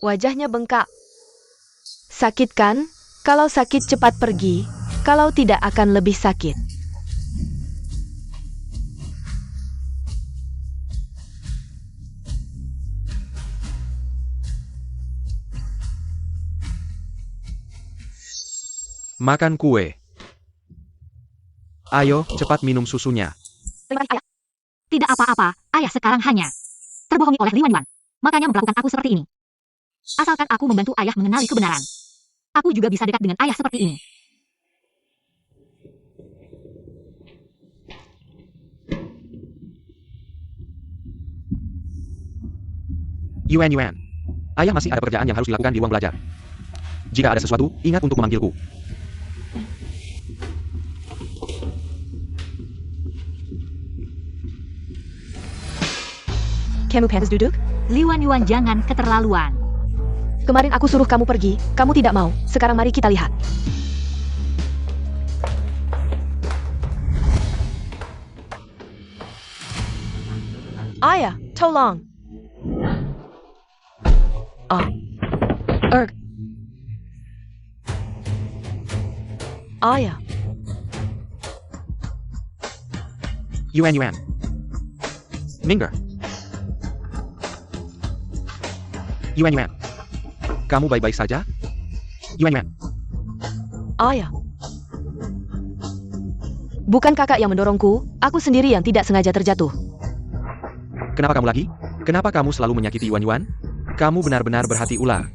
Wajahnya bengkak. Sakit kan? Kalau sakit cepat pergi. Kalau tidak akan lebih sakit. Makan kue. Ayo, cepat minum susunya. Terima kasih, Ayah. Tidak apa-apa, Ayah sekarang hanya terbohongi oleh Li Wanwan. Makanya memperlakukan aku seperti ini. Asalkan aku membantu Ayah mengenali kebenaran. Aku juga bisa dekat dengan Ayah seperti ini. Yuan. Ayah masih ada pekerjaan yang harus dilakukan di ruang belajar. Jika ada sesuatu, ingat untuk memanggilku. Kamu pantas duduk? Li Wanwan jangan keterlaluan. Kemarin aku suruh kamu pergi, kamu tidak mau. Sekarang mari kita lihat. Ayah, tolong. Oh. Ayah. Yuan. Minggir. Yuan. Kamu baik-baik saja? Yuan. Ayah. Bukan kakak yang mendorongku, aku sendiri yang tidak sengaja terjatuh. Kenapa kamu lagi? Kenapa kamu selalu menyakiti Yuan? Kamu benar-benar berhati ular.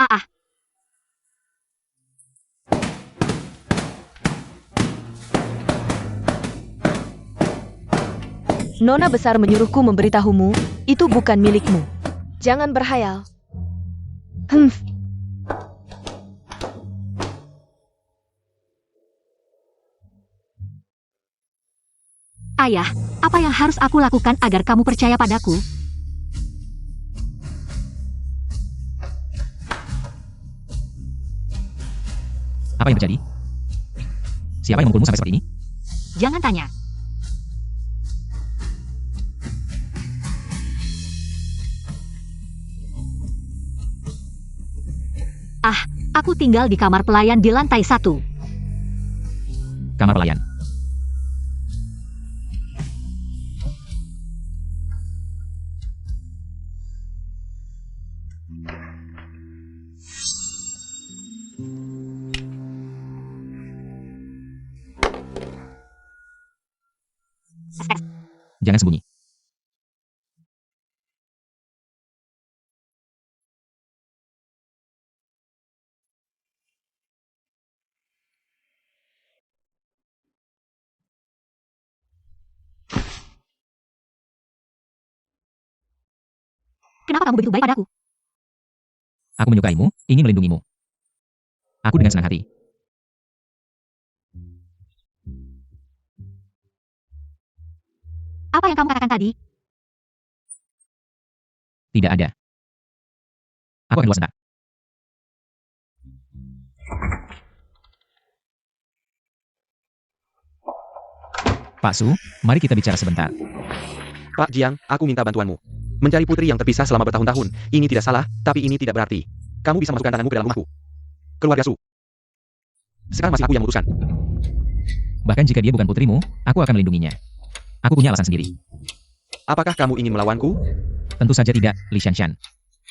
Ah. Nona besar menyuruhku memberitahumu, itu bukan milikmu. Jangan berhayal. Ayah, apa yang harus aku lakukan agar kamu percaya padaku? Apa yang terjadi? Siapa yang memukulmu sampai seperti ini? Jangan tanya. Ah, aku tinggal di kamar pelayan di lantai 1. Kamar pelayan. Jangan sembunyi. Kenapa kamu begitu baik padaku? Aku menyukaimu, ingin melindungimu. Aku dengan senang hati. Apa yang kamu katakan tadi? Tidak ada. Aku akan keluar sebentar. Pak Su, mari kita bicara sebentar. Pak Jiang, aku minta bantuanmu. Mencari putri yang terpisah selama bertahun-tahun. Ini tidak salah, tapi ini tidak berarti kamu bisa masukkan tanganmu ke dalam rumahku. Keluarga Su. Sekarang masih aku yang memutuskan. Bahkan jika dia bukan putrimu, aku akan melindunginya. Aku punya alasan sendiri. Apakah kamu ingin melawanku? Tentu saja tidak, Li Shanshan.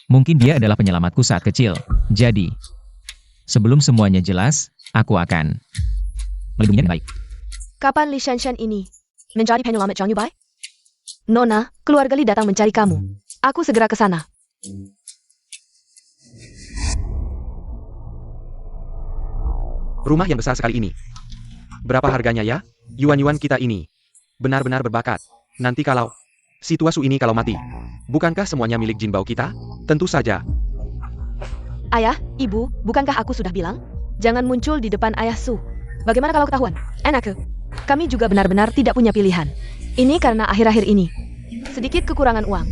Mungkin dia adalah penyelamatku saat kecil. Jadi, sebelum semuanya jelas, aku akan melindunginya dengan baik. Kapan Li Shanshan ini menjadi penyelamat Zhang Yubai? Nona, keluarga Li datang mencari kamu. Aku segera ke sana. Rumah yang besar sekali ini. Berapa harganya ya? Yuan-yuan kita ini benar-benar berbakat. Nanti kalau situasi ini kalau mati, bukankah semuanya milik Jin Bao kita? Tentu saja. Ayah, ibu, bukankah aku sudah bilang? Jangan muncul di depan ayah Su. Bagaimana kalau ketahuan? Enak. Kami juga benar-benar tidak punya pilihan. Ini karena akhir-akhir ini sedikit kekurangan uang.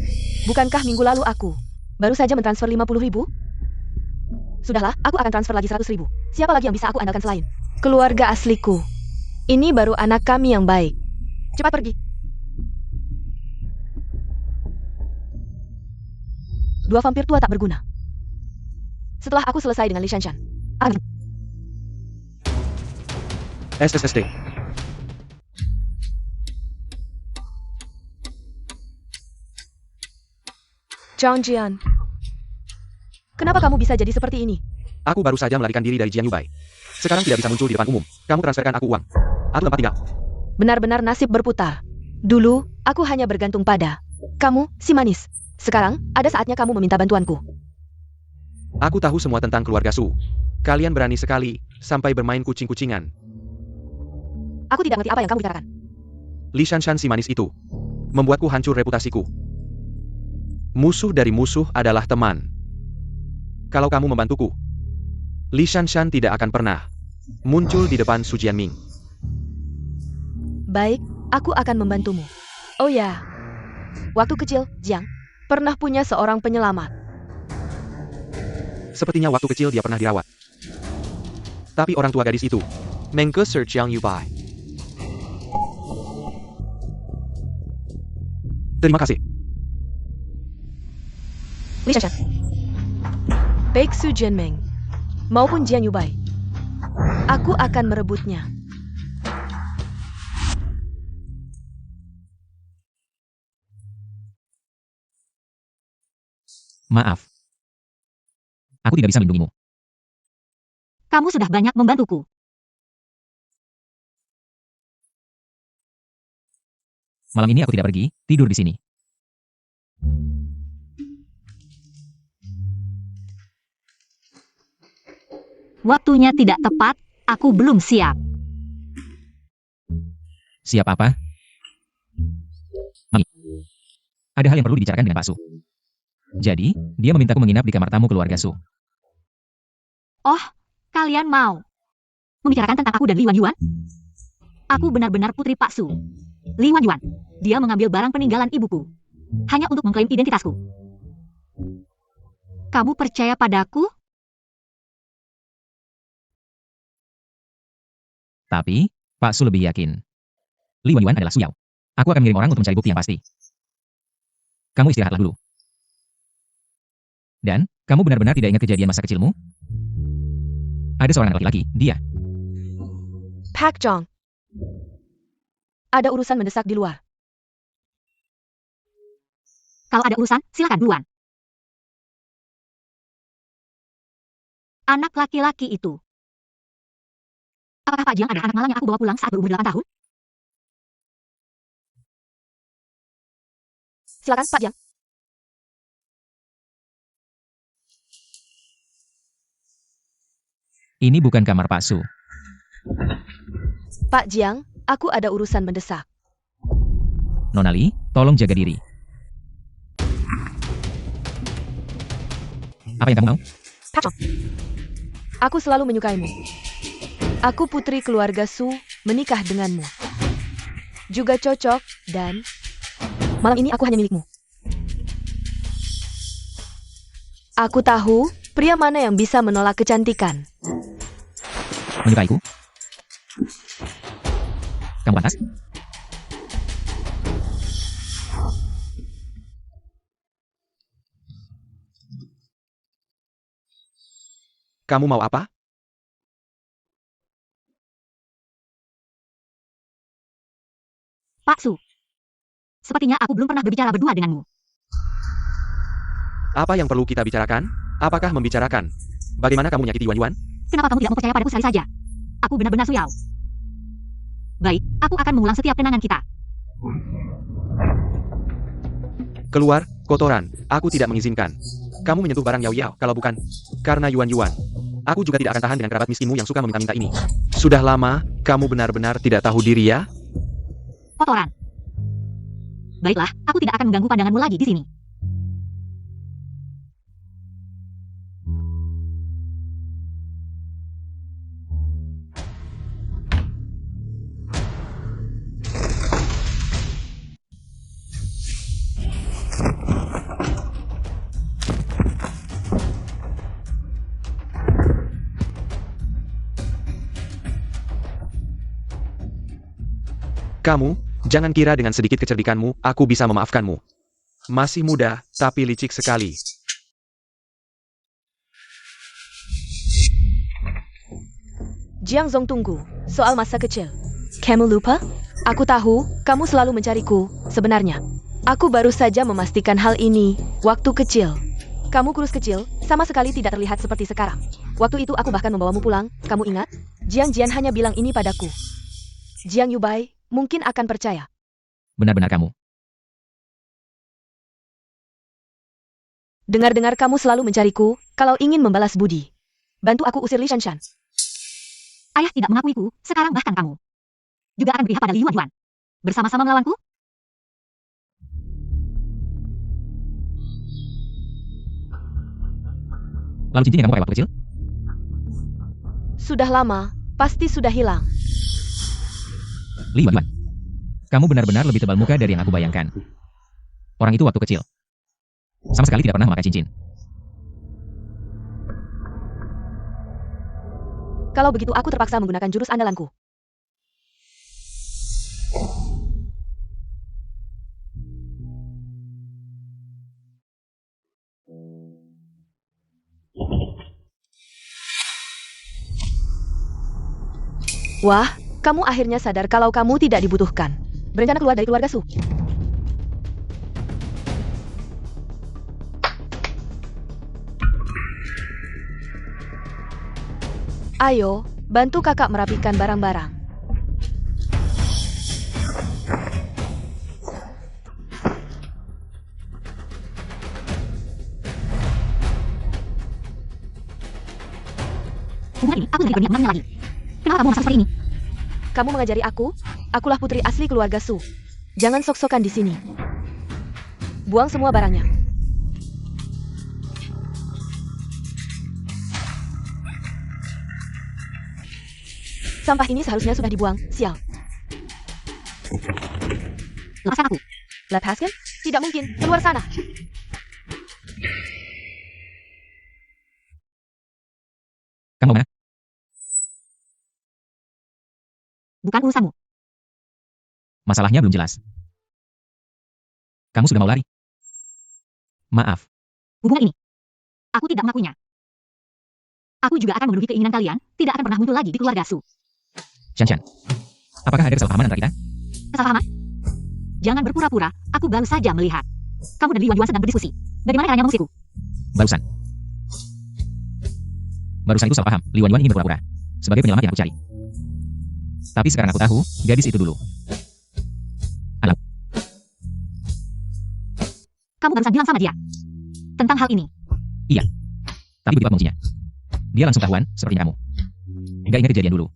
Bukankah minggu lalu aku baru saja mentransfer 50.000? Sudahlah, aku akan transfer lagi 100.000. Siapa lagi yang bisa aku andalkan selain keluarga asliku? Ini baru anak kami yang baik. Cepat pergi. Dua vampir tua tak berguna. Setelah aku selesai dengan Li Shanshan. SSSD. Zhang Jian. Kenapa kamu bisa jadi seperti ini? Aku baru saja melarikan diri dari Jiang Yubai. Sekarang tidak bisa muncul di depan umum. Kamu transferkan aku uang. Atau tempat tinggal. Benar-benar nasib berputar. Dulu, aku hanya bergantung pada kamu, si manis. Sekarang, ada saatnya kamu meminta bantuanku. Aku tahu semua tentang keluarga Su. Kalian berani sekali, sampai bermain kucing-kucingan. Aku tidak mengerti apa yang kamu bicarakan. Li Shanshan si manis itu membuatku hancur reputasiku. Musuh dari musuh adalah teman. Kalau kamu membantuku, Li Shanshan tidak akan pernah muncul di depan Su Jianming. Baik, aku akan membantumu. Oh ya, waktu kecil, Jiang pernah punya seorang penyelamat. Sepertinya waktu kecil dia pernah dirawat. Tapi orang tua gadis itu menggeser Jiang Yubai. Terima kasih. Li Shanshan, baik Su Jianming maupun Jiang Yubai, aku akan merebutnya. Maaf. Aku tidak bisa melindungimu. Kamu sudah banyak membantuku. Malam ini aku tidak pergi, tidur di sini. Waktunya tidak tepat, aku belum siap. Siap apa? Ada hal yang perlu dibicarakan dengan Pak Su. Jadi, dia memintaku menginap di kamar tamu keluarga Su. Oh, kalian mau membicarakan tentang aku dan Li Yuan? Aku benar-benar putri Pak Su. Li Yuan. Dia mengambil barang peninggalan ibuku. Hanya untuk mengklaim identitasku. Kamu percaya padaku? Tapi, Pak Su lebih yakin. Li Yuan adalah Su Yao. Aku akan mengirim orang untuk mencari bukti yang pasti. Kamu istirahatlah dulu. Dan, kamu benar-benar tidak ingat kejadian masa kecilmu? Ada seorang laki-laki, dia. Pak Jong. Ada urusan mendesak di luar. Kalau ada urusan, silakan duluan. Anak laki-laki itu. Apakah Pak Jiang adalah anak malang yang aku bawa pulang saat berumur 8 tahun? Silakan, Pak Jiang. Ini bukan kamar Pak Su. Pak Jiang, aku ada urusan mendesak. Nona Li, tolong jaga diri. Apa yang kamu mau? Pak Jong. Aku selalu menyukaimu. Aku putri keluarga Su, menikah denganmu. Juga cocok, dan malam ini aku hanya milikmu. Aku tahu pria mana yang bisa menolak kecantikan. Menyukaiku? Kamu pantas? Kamu mau apa? Pak Su. Sepertinya aku belum pernah berbicara berdua denganmu. Apa yang perlu kita bicarakan? Apakah membicarakan? Bagaimana kamu menyakiti Yuan Yuan? Kenapa kamu tidak mau percaya padaku sekali saja? Aku benar-benar Su Yao. Baik, aku akan mengulang setiap kenangan kita. Keluar, kotoran. Aku tidak mengizinkan. Kamu menyentuh barang Yao Yao, kalau bukan karena Yuan Yuan. Aku juga tidak akan tahan dengan kerabat miskinmu yang suka meminta-minta ini. Sudah lama, kamu benar-benar tidak tahu diri ya? Kotoran. Baiklah, aku tidak akan mengganggu pandanganmu lagi di sini. Kamu, jangan kira dengan sedikit kecerdikanmu, aku bisa memaafkanmu. Masih muda, tapi licik sekali. Jiang Zong tunggu, soal masa kecil. Kamu lupa? Aku tahu, kamu selalu mencariku, sebenarnya. Aku baru saja memastikan hal ini, waktu kecil. Kamu kurus kecil, sama sekali tidak terlihat seperti sekarang. Waktu itu aku bahkan membawamu pulang, kamu ingat? Jiang Jian hanya bilang ini padaku. Jiang Yubai, mungkin akan percaya. Benar-benar kamu. Dengar-dengar kamu selalu mencariku, kalau ingin membalas budi. Bantu aku usir Li Shanshan. Ayah tidak mengakuiku, sekarang bahkan kamu juga akan berpihak pada Li Yuan. Bersama-sama melawanku? Lalu cincin yang kamu pakai waktu kecil? Sudah lama, pasti sudah hilang. Li Yuan. Kamu benar-benar lebih tebal muka dari yang aku bayangkan. Orang itu waktu kecil sama sekali tidak pernah memakai cincin. Kalau begitu aku terpaksa menggunakan jurus andalanku. Wah, kamu akhirnya sadar kalau kamu tidak dibutuhkan. Berencana keluar dari keluarga Su. Ayo, bantu kakak merapikan barang-barang. Hubungan ini, aku tidak berniat lagi. Kenapa kamu merasa seperti ini? Kamu mengajari aku? Akulah putri asli keluarga Su. Jangan sok-sokan di sini. Buang semua barangnya. Sampah ini seharusnya sudah dibuang, sial. Lepaskan aku. Lepaskan? Tidak mungkin, keluar sana. Kamu mau mana? Bukan urusanmu. Masalahnya belum jelas. Kamu sudah mau lari? Maaf, Hubungan ini. Aku tidak mengakuinya. Aku juga akan memenuhi keinginan kalian, tidak akan pernah muncul lagi di keluarga Su. Shan. Apakah ada kesalahpahaman antara kita? Kesalahpahaman? Jangan berpura-pura, aku baru saja melihat. Kamu dan Li Wan sedang berdiskusi. Bagaimana caranya mengusikku? Barusan. Barusan itu salah paham. Li Wan ingin berpura-pura sebagai penyelamat yang aku cari. Tapi sekarang aku tahu, gadis itu dulu. Kamu barusan bilang sama dia. Tentang hal ini. Tapi begitu mengujinya. Dia langsung tahuan, seperti kamu. Gak ingat kejadian dulu.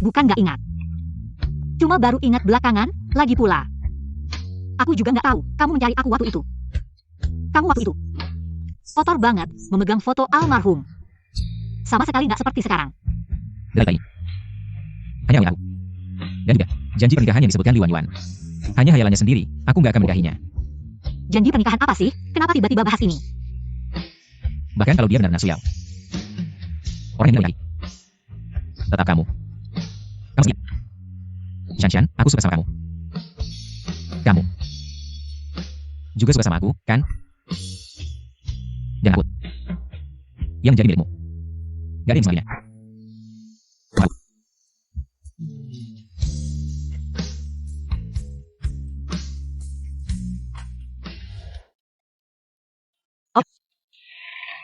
Bukan gak ingat. Cuma baru ingat belakangan, lagi pula. Aku juga gak tahu, kamu mencari aku waktu itu. Kamu waktu itu kotor banget, memegang foto almarhum. Sama sekali gak seperti sekarang. Dari tadi. Hanya oleh aku. Dan juga, janji pernikahan yang disebutkan Li Wan. Hanya hayalannya sendiri, aku gak akan menikahinya. Janji pernikahan apa sih? Kenapa tiba-tiba bahas ini? Bahkan kalau dia benar-benar suyal. Orang yang menikahi. Tetap kamu. Kamu sendiri. Shan, aku suka sama kamu. Kamu juga suka sama aku, kan? Jangan takut. Yang menjadi milikmu. Gak ada yang semestinya.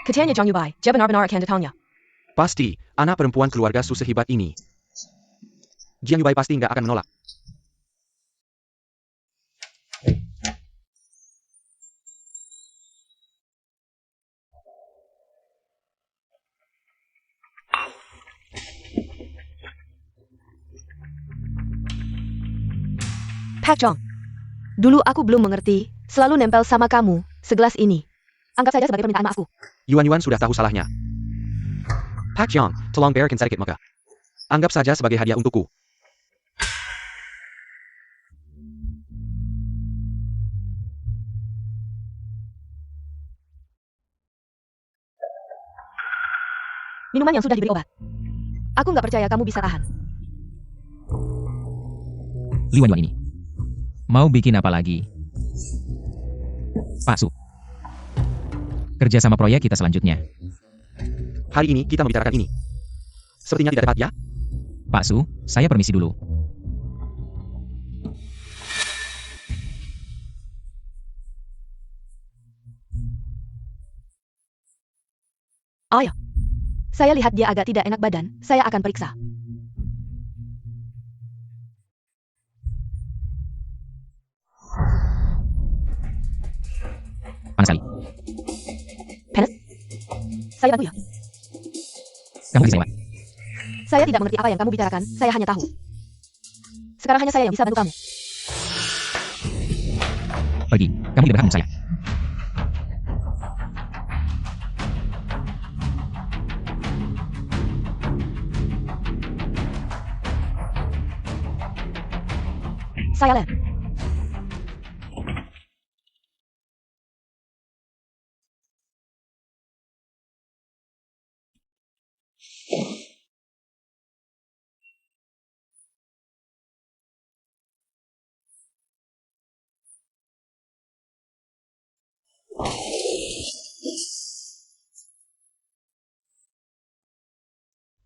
Katanya Zhang Yubai, dia benar-benar akan datangnya. Pasti, anak perempuan keluarga Su sehebat ini. Jiang Yubai pasti nggak akan menolak. Pak Zhang. Dulu aku belum mengerti, selalu nempel sama kamu, segelas ini. Anggap saja sebagai permintaan maafku. Yuan sudah tahu salahnya. Pak Jiang, tolong berikan sedikit maka. Anggap saja sebagai hadiah untukku. Minuman yang sudah diberi obat. Aku nggak percaya kamu bisa tahan. Li Wan ini. Mau bikin apa lagi? Pak Su. Kerja sama proyek kita selanjutnya. Hari ini kita membicarakan ini. Sepertinya tidak tepat ya? Pak Su, saya permisi dulu. Oh ya. Saya lihat dia agak tidak enak badan, saya akan periksa. Panas sekali. Panas? Saya bantu ya. Kamu bisa lewat. Saya tidak mengerti apa yang kamu bicarakan, saya hanya tahu. Sekarang hanya saya yang bisa bantu kamu. Pergi, kamu tidak berhak membunuh saya. Saya Len.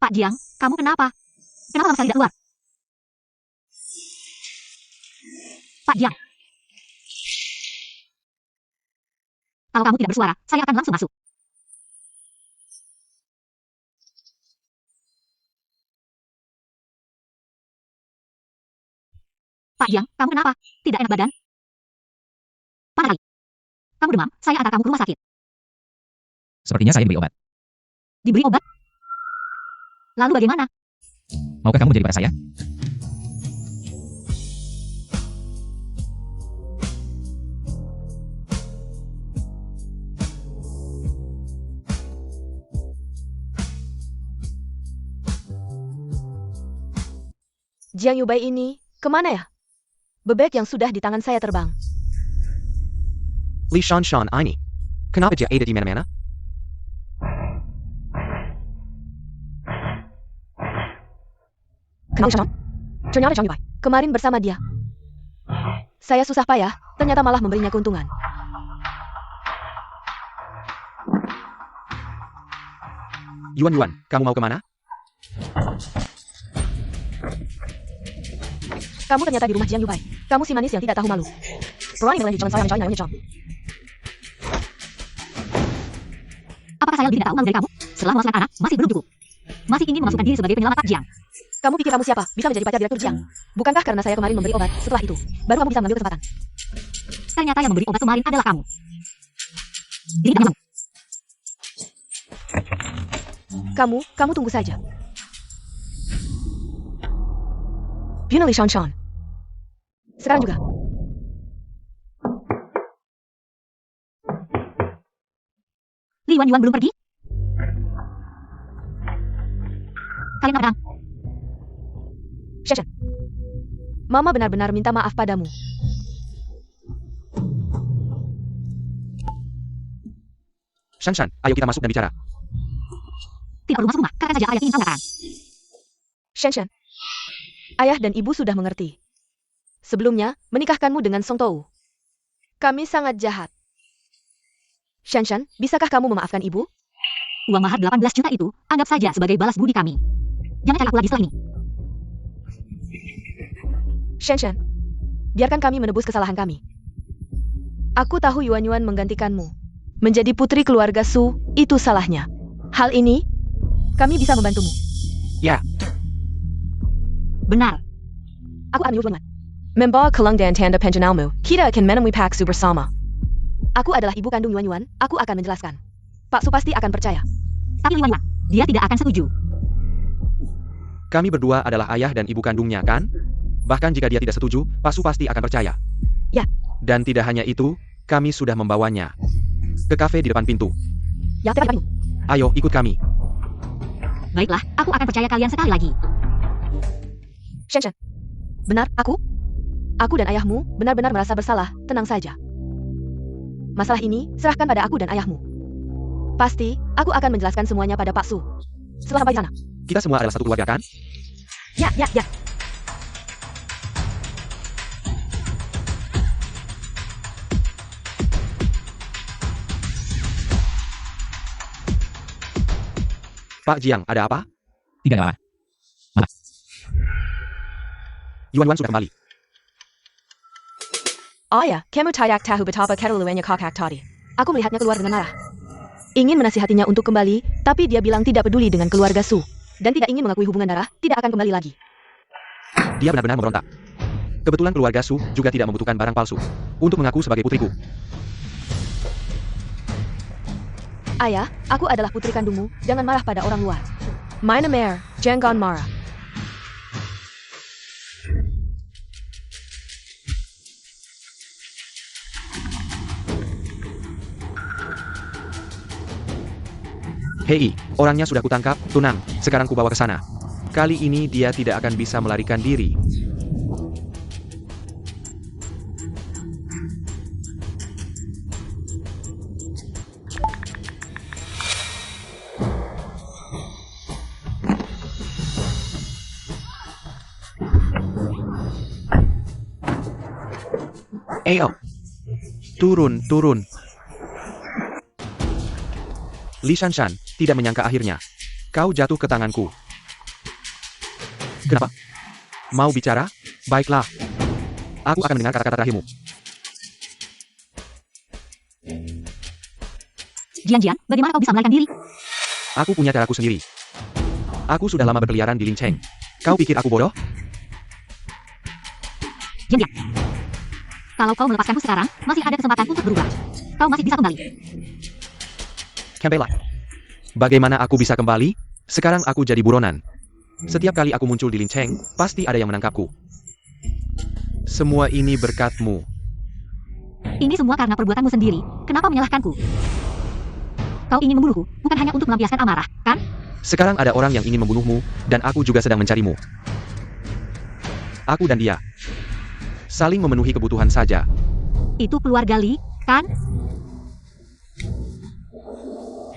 Pak Jiang, kamu kenapa? Kenapa sama sekali tidak keluar? Pak Jiang. Kalau kamu tidak bersuara, saya akan langsung masuk. Pak Jiang, kamu kenapa? Tidak enak badan? Panas lagi. Kamu demam, saya antar kamu ke rumah sakit. Sepertinya saya diberi obat. Diberi obat? Lalu bagaimana? Maukah kamu menjadi pacar saya? Jiang Yubai ini, kemana ya? Bebek yang sudah di tangan saya terbang. Li Shanshan ini. Kenapa dia ada di mana-mana? Kenal Shan? Ternyata Jiang Yubai. Kemarin bersama dia. Saya susah payah, ternyata malah memberinya keuntungan. Yuan, kamu mau kemana? Kamu ternyata di rumah Jiang Yubai. Kamu si manis yang tidak tahu malu. Berani melanggar jangan saya mencari Chong. Apakah saya lebih tidak tahu malu dari kamu? Setelah memasukkan anak, masih belum cukup. Masih ingin memasukkan diri sebagai penyelamat Pak Jiang. Kamu pikir kamu siapa? Bisa menjadi pacar direktur Jiang? Bukankah karena saya kemarin memberi obat, setelah itu, baru kamu bisa mengambil kesempatan? Ternyata yang memberi obat kemarin adalah kamu. Ini tidak mau. Kamu tunggu saja. Bunali Shanshan. Sekarang juga. Li Yuan belum pergi? Kalian apa? Shanshan. Mama benar-benar minta maaf padamu. Shanshan, ayo kita masuk dan bicara. Tidak perlu masuk rumah, katakan saja ayah ingin tahu kan? Shanshan. Ayah dan ibu sudah mengerti. Sebelumnya, menikahkanmu dengan Song Tou. Kami sangat jahat. Shanshan, bisakah kamu memaafkan ibu? Uang mahar 18 juta itu, anggap saja sebagai balas budi kami. Jangan cari aku lagi setelah ini. Shanshan, biarkan kami menebus kesalahan kami. Aku tahu Yuan menggantikanmu. Menjadi putri keluarga Su, itu salahnya. Hal ini, kami bisa membantumu. Ya, Benar. Aku akan menyuruh Yuan. Membawa kelang dan tanda penjenalmu, kita akan menemui Pak Su bersama. Aku adalah ibu kandung Yuan, aku akan menjelaskan. Pak Su pasti akan percaya. Tapi Yuan, dia tidak akan setuju. kami berdua adalah ayah dan ibu kandungnya, kan? Bahkan jika dia tidak setuju, Pak Su pasti akan percaya. Ya. Dan tidak hanya itu, kami sudah membawanya ke kafe di depan pintu. Ya, tapi Ayo, ikut kami. Baiklah, aku akan percaya kalian sekali lagi. Shanshan. Benar, aku dan ayahmu benar-benar merasa bersalah, tenang saja. Masalah ini, serahkan pada aku dan ayahmu. Pasti, aku akan menjelaskan semuanya pada Pak Su. Setelah sampai di sana. Kita semua adalah satu keluarga, kan? Ya. Pak Jiang, ada apa? Tidak ada apa. Yuan sudah kembali. Oh ya, kamu tayak tahu betapa keterlaluannya kakak tadi. Aku melihatnya keluar dengan marah. Ingin menasihatinya untuk kembali, tapi dia bilang tidak peduli dengan keluarga Su. Dan tidak ingin mengakui hubungan darah, tidak akan kembali lagi. Dia benar-benar memberontak. Kebetulan keluarga Su juga tidak membutuhkan barang palsu untuk mengaku sebagai putriku. Ayah, aku adalah putri kandungmu, jangan marah pada orang luar. Meine Mare, jangan marah. Hei, orangnya sudah kutangkap, tunang, sekarang kubawa ke sana. Kali ini dia tidak akan bisa melarikan diri. Ayo, turun. Li Shanshan tidak menyangka akhirnya kau jatuh ke tanganku. Kenapa? Mau bicara? Baiklah. Aku akan mendengar kata-kata terakhirmu. Jian, bagaimana kau bisa melarikan diri? Aku punya caraku sendiri. Aku sudah lama berkeliaran di Lincheng. Kau pikir aku bodoh? Jian. Kalau kau melepaskanku sekarang, masih ada kesempatan untuk berubah. Kau masih bisa kembali. Kembali. Bagaimana aku bisa kembali? Sekarang aku jadi buronan. Setiap kali aku muncul di Lincheng, pasti ada yang menangkapku. Semua ini berkatmu. Ini semua karena perbuatanmu sendiri. Kenapa menyalahkanku? Kau ingin membunuhku, bukan hanya untuk melampiaskan amarah, kan? Sekarang ada orang yang ingin membunuhmu, dan aku juga sedang mencarimu. Aku dan dia saling memenuhi kebutuhan saja. Itu keluarga Li, kan?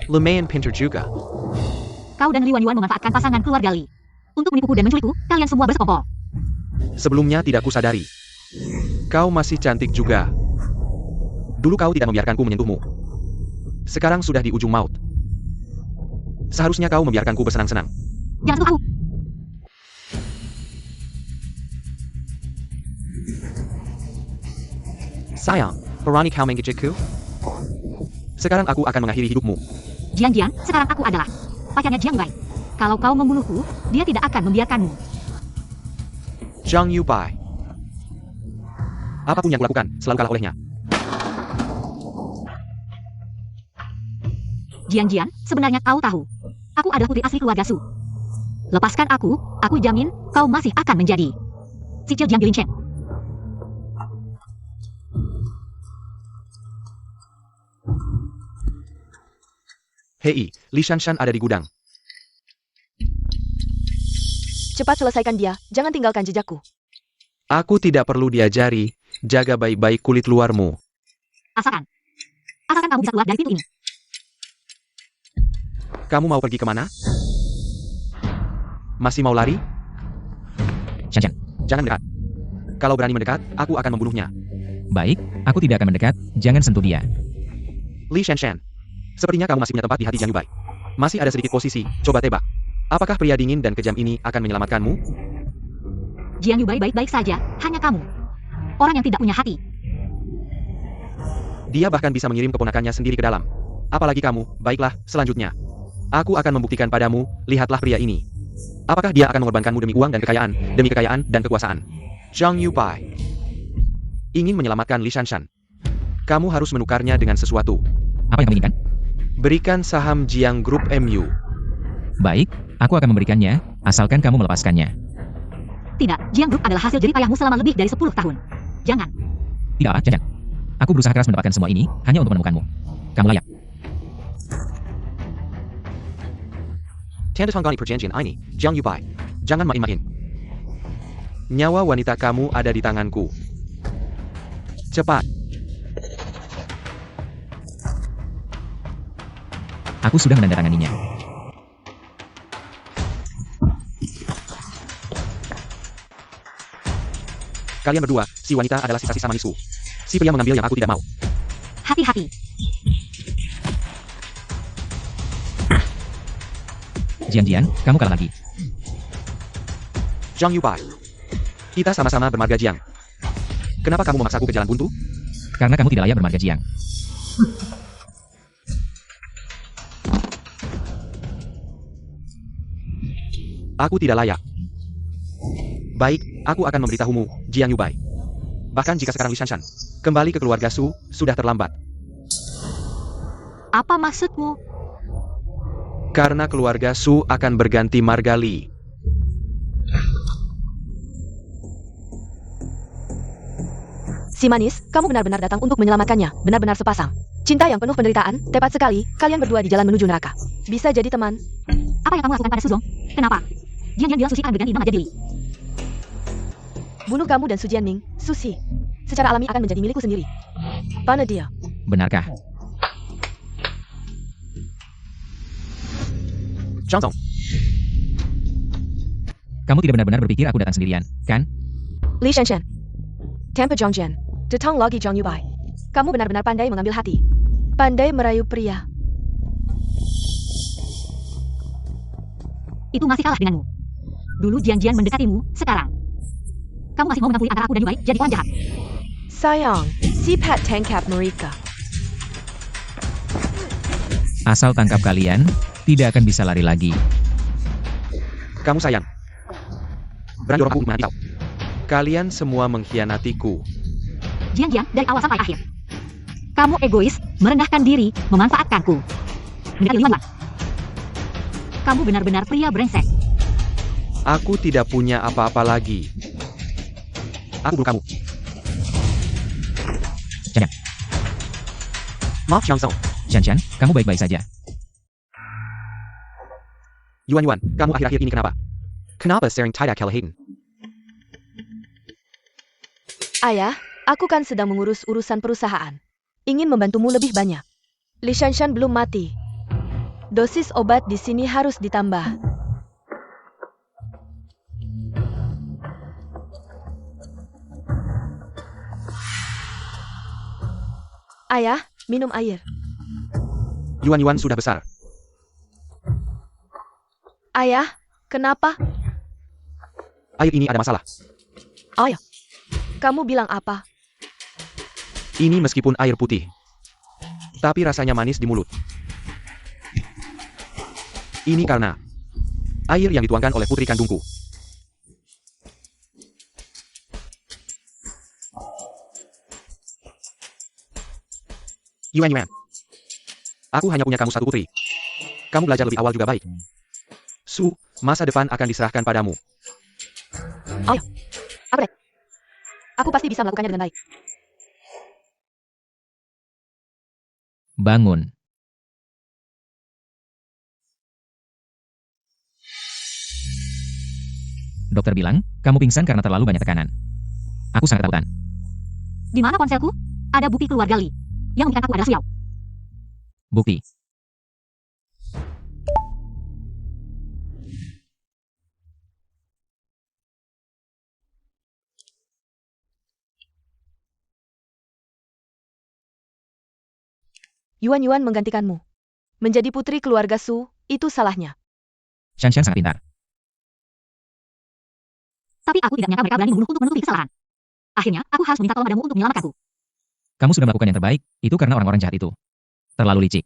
Lumayan pintar juga. Kau dan Li Yuan memanfaatkan pasangan keluarga Li. Untuk menipuku dan menculikku, kalian semua bersekongkol. Sebelumnya tidak kusadari. Kau masih cantik juga. Dulu kau tidak membiarkanku menyentuhmu. Sekarang sudah di ujung maut. Seharusnya kau membiarkanku bersenang-senang. Jangan sentuh aku. Sayang, berani kau menggigitku? Sekarang aku akan mengakhiri hidupmu. Jiang, sekarang aku adalah pacarnya Jiang Bai. Kalau kau membunuhku, dia tidak akan membiarkanmu. Zhang Yubai. Apapun yang kulakukan, selalu kalah olehnya. Jiang, sebenarnya kau tahu. Aku adalah putri asli keluarga Su. Lepaskan aku jamin kau masih akan menjadi Sicil Jiang Yulinchen. Hei, Li Shanshan ada di gudang. Cepat selesaikan dia, jangan tinggalkan jejakku. Aku tidak perlu diajari, jaga baik-baik kulit luarmu. Asalkan kamu bisa keluar dari pintu ini. Kamu mau pergi kemana? Masih mau lari? Shanshan. Jangan mendekat. Kalau berani mendekat, aku akan membunuhnya. Baik, aku tidak akan mendekat, jangan sentuh dia. Li Shanshan. Sepertinya kamu masih punya tempat di hati Jiang Yubai. Masih ada sedikit posisi, coba tebak. Apakah pria dingin dan kejam ini akan menyelamatkanmu? Jiang Yubai baik-baik saja, hanya kamu. Orang yang tidak punya hati. Dia bahkan bisa mengirim keponakannya sendiri ke dalam. Apalagi kamu, baiklah, selanjutnya. Aku akan membuktikan padamu, lihatlah pria ini. Apakah dia akan mengorbankanmu demi uang dan kekayaan, demi kekayaan dan kekuasaan? Zhang Yubai ingin menyelamatkan Li Shanshan. Kamu harus menukarnya dengan sesuatu. Apa yang kamu inginkan? Berikan saham Jiang Group MU. Baik, aku akan memberikannya, asalkan kamu melepaskannya. Tidak, Jiang Group adalah hasil jerih payahmu selama lebih dari 10 tahun. Jangan. Tidak, Shanshan. Aku berusaha keras mendapatkan semua ini, hanya untuk menemukanmu. Kamu layak. Tanda tanggani perjanjian ini, Jiang Yubai. Jangan main-main. Nyawa wanita kamu ada di tanganku. Cepat. Aku sudah menandatanganinya. Kalian berdua, si wanita adalah sisa-sisa manisku. Si pria mengambil yang aku tidak mau. Hati-hati. Jiang, kamu kalah lagi. Zhang Yubai. Kita sama-sama bermarga Jiang. Kenapa kamu memaksaku ke jalan buntu? Karena kamu tidak layak bermarga Jiang. Aku tidak layak. Baik, aku akan memberitahumu, Jiang Yubai. Bahkan jika sekarang Li Shanshan kembali ke keluarga Su, sudah terlambat. Apa maksudmu? Karena keluarga Su akan berganti marga Li. Si manis, kamu benar-benar datang untuk menyelamatkannya, benar-benar sepasang. Cinta yang penuh penderitaan, tepat sekali, kalian berdua di jalan menuju neraka. Bisa jadi teman. Apa yang kamu lakukan pada Suzong? Kenapa? Jiang bilang Susi akan berganti nama jadi Li. Bunuh kamu dan Su Jianming, Susi. Secara alami akan menjadi milikku sendiri. Mana dia? Benarkah? Zhang Song. Kamu tidak benar-benar berpikir aku datang sendirian, kan? Li Shanshan. Tanpa Zhongjian. Datang lagi Zhang Yubai. Kamu benar-benar pandai mengambil hati. Pandai merayu pria. Itu masih kalah denganmu. Dulu Jiang mendekatimu, sekarang kamu masih mau mengakui antara aku dan Yubai jadi orang jahat. Sayang, sipat tangkap mereka. Asal tangkap kalian, tidak akan bisa lari lagi. Kamu sayang. Berani dorong aku untuk menanti kau. Kalian semua mengkhianatiku. Jiang dari awal sampai akhir. Kamu egois, merendahkan diri, memanfaatkanku. Mendekati Yuan. Kamu benar-benar pria brengsek. Aku tidak punya apa-apa lagi. Aku bunuh kamu. Shanshan, Maaf Zhang Song. Shanshan, kamu baik-baik saja. Yuan, kamu akhir-akhir ini kenapa? Kenapa sering tidak kalah Hayden? Ayah, aku kan sedang mengurus urusan perusahaan. Ingin membantumu lebih banyak. Li Shanshan belum mati. Dosis obat di sini harus ditambah. Ayah, minum air. Yuan sudah besar. Ayah, kenapa? Air ini ada masalah. Ayah, kamu bilang apa? Ini meskipun air putih, tapi rasanya manis di mulut. Ini karena air yang dituangkan oleh putri kandungku. Yuan, aku hanya punya kamu satu putri. Kamu belajar lebih awal juga baik. Su, masa depan akan diserahkan padamu. Ayah, aku pasti bisa melakukannya dengan baik. Bangun. Dokter bilang, kamu pingsan karena terlalu banyak tekanan. Aku sangat ketakutan. Di mana ponselku? Ada bukti keluarga Li. Yang memberikan aku adalah Xiao. Bukti. Yuan menggantikanmu. Menjadi putri keluarga Su, itu salahnya. Shanshan sangat pintar. Tapi aku tidak menyangka mereka berani membunuh untuk menutupi kesalahan. Akhirnya, aku harus meminta tolong padamu untuk menyelamatkanku. Kamu sudah melakukan yang terbaik, itu karena orang-orang jahat itu terlalu licik.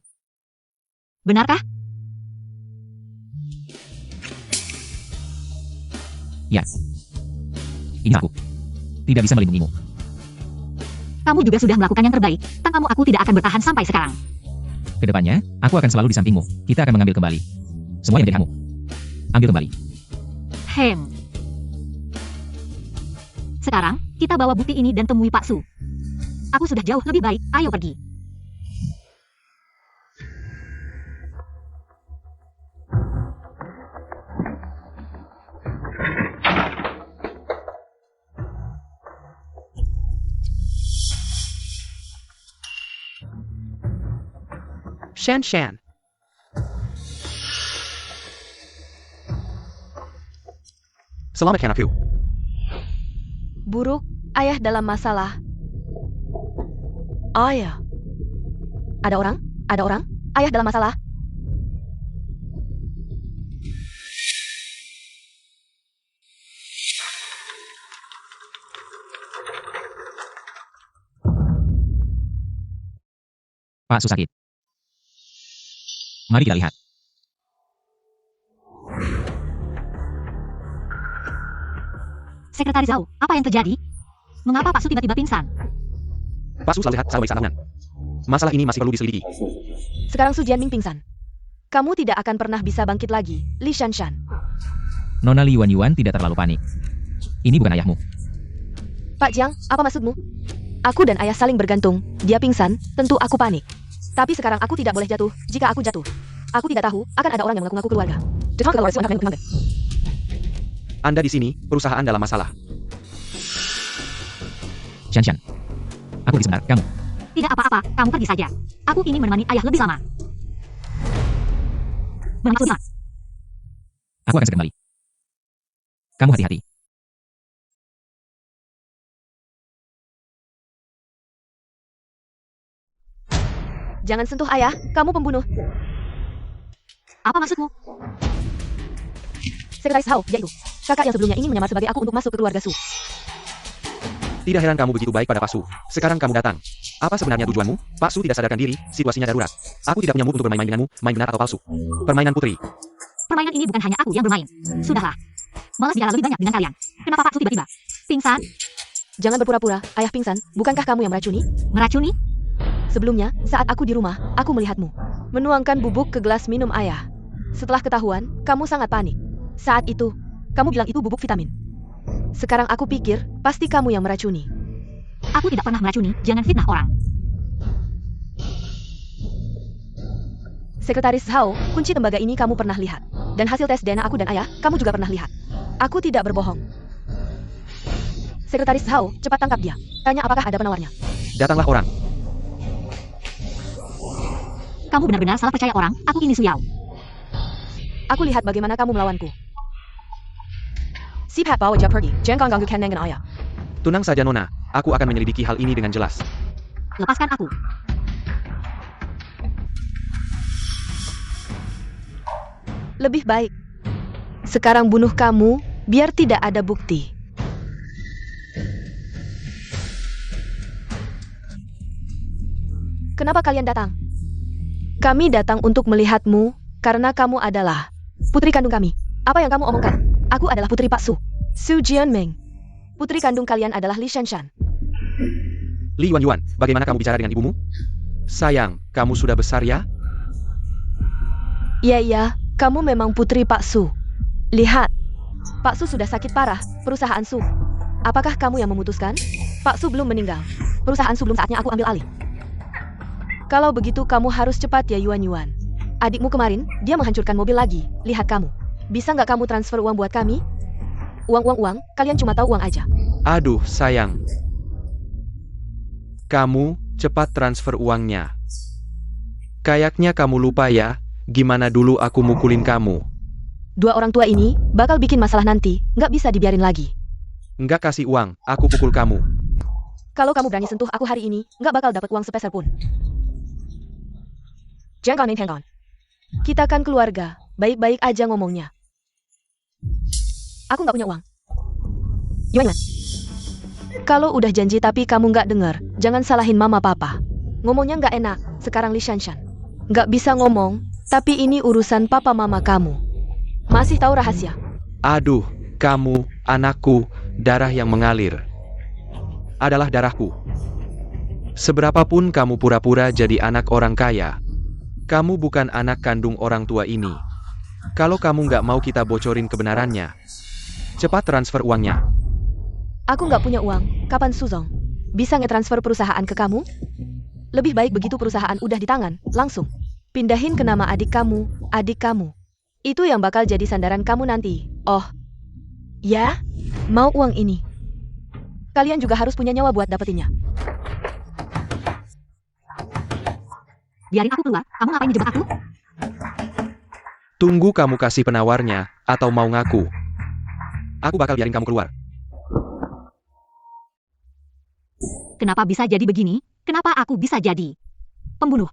Benarkah? Ya. Ini aku. Tidak bisa melindungimu. Kamu juga sudah melakukan yang terbaik. Tanpamu aku tidak akan bertahan sampai sekarang. Kedepannya, aku akan selalu di sampingmu. Kita akan mengambil kembali semua yang menjadi hakmu. Ambil kembali. Sekarang, kita bawa bukti ini dan temui Pak Su. Aku sudah jauh lebih baik, ayo pergi. Shan. Selamatkan aku. Buruk, ayah dalam masalah. Ayah. Ada orang? Ayah dalam masalah. Pak Su sakit. Mari kita lihat. Sekretaris Zhao, apa yang terjadi? Mengapa Pak Su tiba-tiba pingsan? Pak Su selalu sehat, salam baik tangan. Masalah ini masih perlu diselidiki. Sekarang Su Jianming pingsan. Kamu tidak akan pernah bisa bangkit lagi, Li Shanshan. Nona Li Yuan tidak terlalu panik. Ini bukan ayahmu. Pak Jiang, apa maksudmu? Aku dan ayah saling bergantung. Dia pingsan, tentu aku panik. Tapi sekarang aku tidak boleh jatuh. Jika aku jatuh, aku tidak tahu akan ada orang yang mengaku-ngaku keluarga. Anda di sini, perusahaan dalam masalah. Shanshan. Aku pergi sebentar, kamu. Tidak apa-apa, kamu pergi saja. Aku ingin menemani ayah lebih lama. Bermaksud apa? Aku akan segera kembali. Kamu hati-hati. Jangan sentuh ayah, kamu pembunuh. Apa maksudmu? Sekretaris Hao, dia itu. Kakak yang sebelumnya ingin menyamar sebagai aku untuk masuk ke keluarga Su. Tidak heran kamu begitu baik pada Pak Su. Sekarang kamu datang. Apa sebenarnya tujuanmu? Pak Su tidak sadarkan diri, situasinya darurat. Aku tidak punya mood untuk bermain denganmu, main benar atau palsu. Permainan putri. Permainan ini bukan hanya aku yang bermain. Sudahlah. Malas bicara lebih banyak dengan kalian. Kenapa Pak Su tiba-tiba pingsan? Jangan berpura-pura, ayah pingsan. Bukankah kamu yang meracuni? Meracuni? Sebelumnya, saat aku di rumah, aku melihatmu menuangkan bubuk ke gelas minum ayah. Setelah ketahuan, kamu sangat panik. Saat itu, kamu bilang itu bubuk vitamin. Sekarang aku pikir, pasti kamu yang meracuni. Aku tidak pernah meracuni, jangan fitnah orang. Sekretaris Hao, kunci tembaga ini kamu pernah lihat. Dan hasil tes DNA aku dan ayah, kamu juga pernah lihat. Aku tidak berbohong. Sekretaris Zhao, cepat tangkap dia. Tanya apakah ada penawarnya. Datanglah orang. Kamu benar-benar salah percaya orang, aku ini Su Yao. Aku lihat bagaimana kamu melawanku. Siphat bawa dia pergi, jangan ganggu Ken dengan ayah. Tenang saja Nona, aku akan menyelidiki hal ini dengan jelas. Lepaskan aku. Lebih baik. Sekarang bunuh kamu, biar tidak ada bukti. Kenapa kalian datang? Kami datang untuk melihatmu, karena kamu adalah putri kandung kami. Apa yang kamu omongkan? Aku adalah putri Pak Su. Su Jianming. Putri kandung kalian adalah Li Shanshan. Li Yuan, bagaimana kamu bicara dengan ibumu? Sayang, kamu sudah besar ya? Iya, kamu memang putri Pak Su. Lihat, Pak Su sudah sakit parah, perusahaan Su. Apakah kamu yang memutuskan? Pak Su belum meninggal. Perusahaan Su belum saatnya aku ambil alih. Kalau begitu kamu harus cepat ya Yuan. Adikmu kemarin, dia menghancurkan mobil lagi. Lihat kamu. Bisa nggak kamu transfer uang buat kami? Uang, kalian cuma tahu uang aja. Aduh, sayang. Kamu cepat transfer uangnya. Kayaknya kamu lupa ya, gimana dulu aku mukulin kamu. Dua orang tua ini bakal bikin masalah nanti, nggak bisa dibiarin lagi. Nggak kasih uang, aku pukul kamu. Kalau kamu berani sentuh aku hari ini, nggak bakal dapat uang sepeser pun. Jangan main. Kita kan keluarga, baik-baik aja ngomongnya. Aku nggak punya uang. Yuan. Kalau udah janji tapi kamu nggak dengar, jangan salahin mama papa. Ngomongnya nggak enak, sekarang Li Shanshan. Nggak bisa ngomong, tapi ini urusan papa mama kamu. Masih tahu rahasia? Aduh, kamu, anakku, darah yang mengalir. Adalah darahku. Seberapapun kamu pura-pura jadi anak orang kaya, kamu bukan anak kandung orang tua ini. Kalau kamu nggak mau kita bocorin kebenarannya, cepat transfer uangnya. Aku nggak punya uang. Kapan Suzong? Bisa nge-transfer perusahaan ke kamu? Lebih baik begitu perusahaan udah di tangan, langsung. Pindahin ke nama adik kamu. Itu yang bakal jadi sandaran kamu nanti. Oh. Ya? Mau uang ini? Kalian juga harus punya nyawa buat dapetinnya. Biarin aku keluar, kamu ngapain ngejebak aku? Tunggu kamu kasih penawarnya, atau mau ngaku. Aku bakal biarin kamu keluar. Kenapa bisa jadi begini? Kenapa aku bisa jadi pembunuh?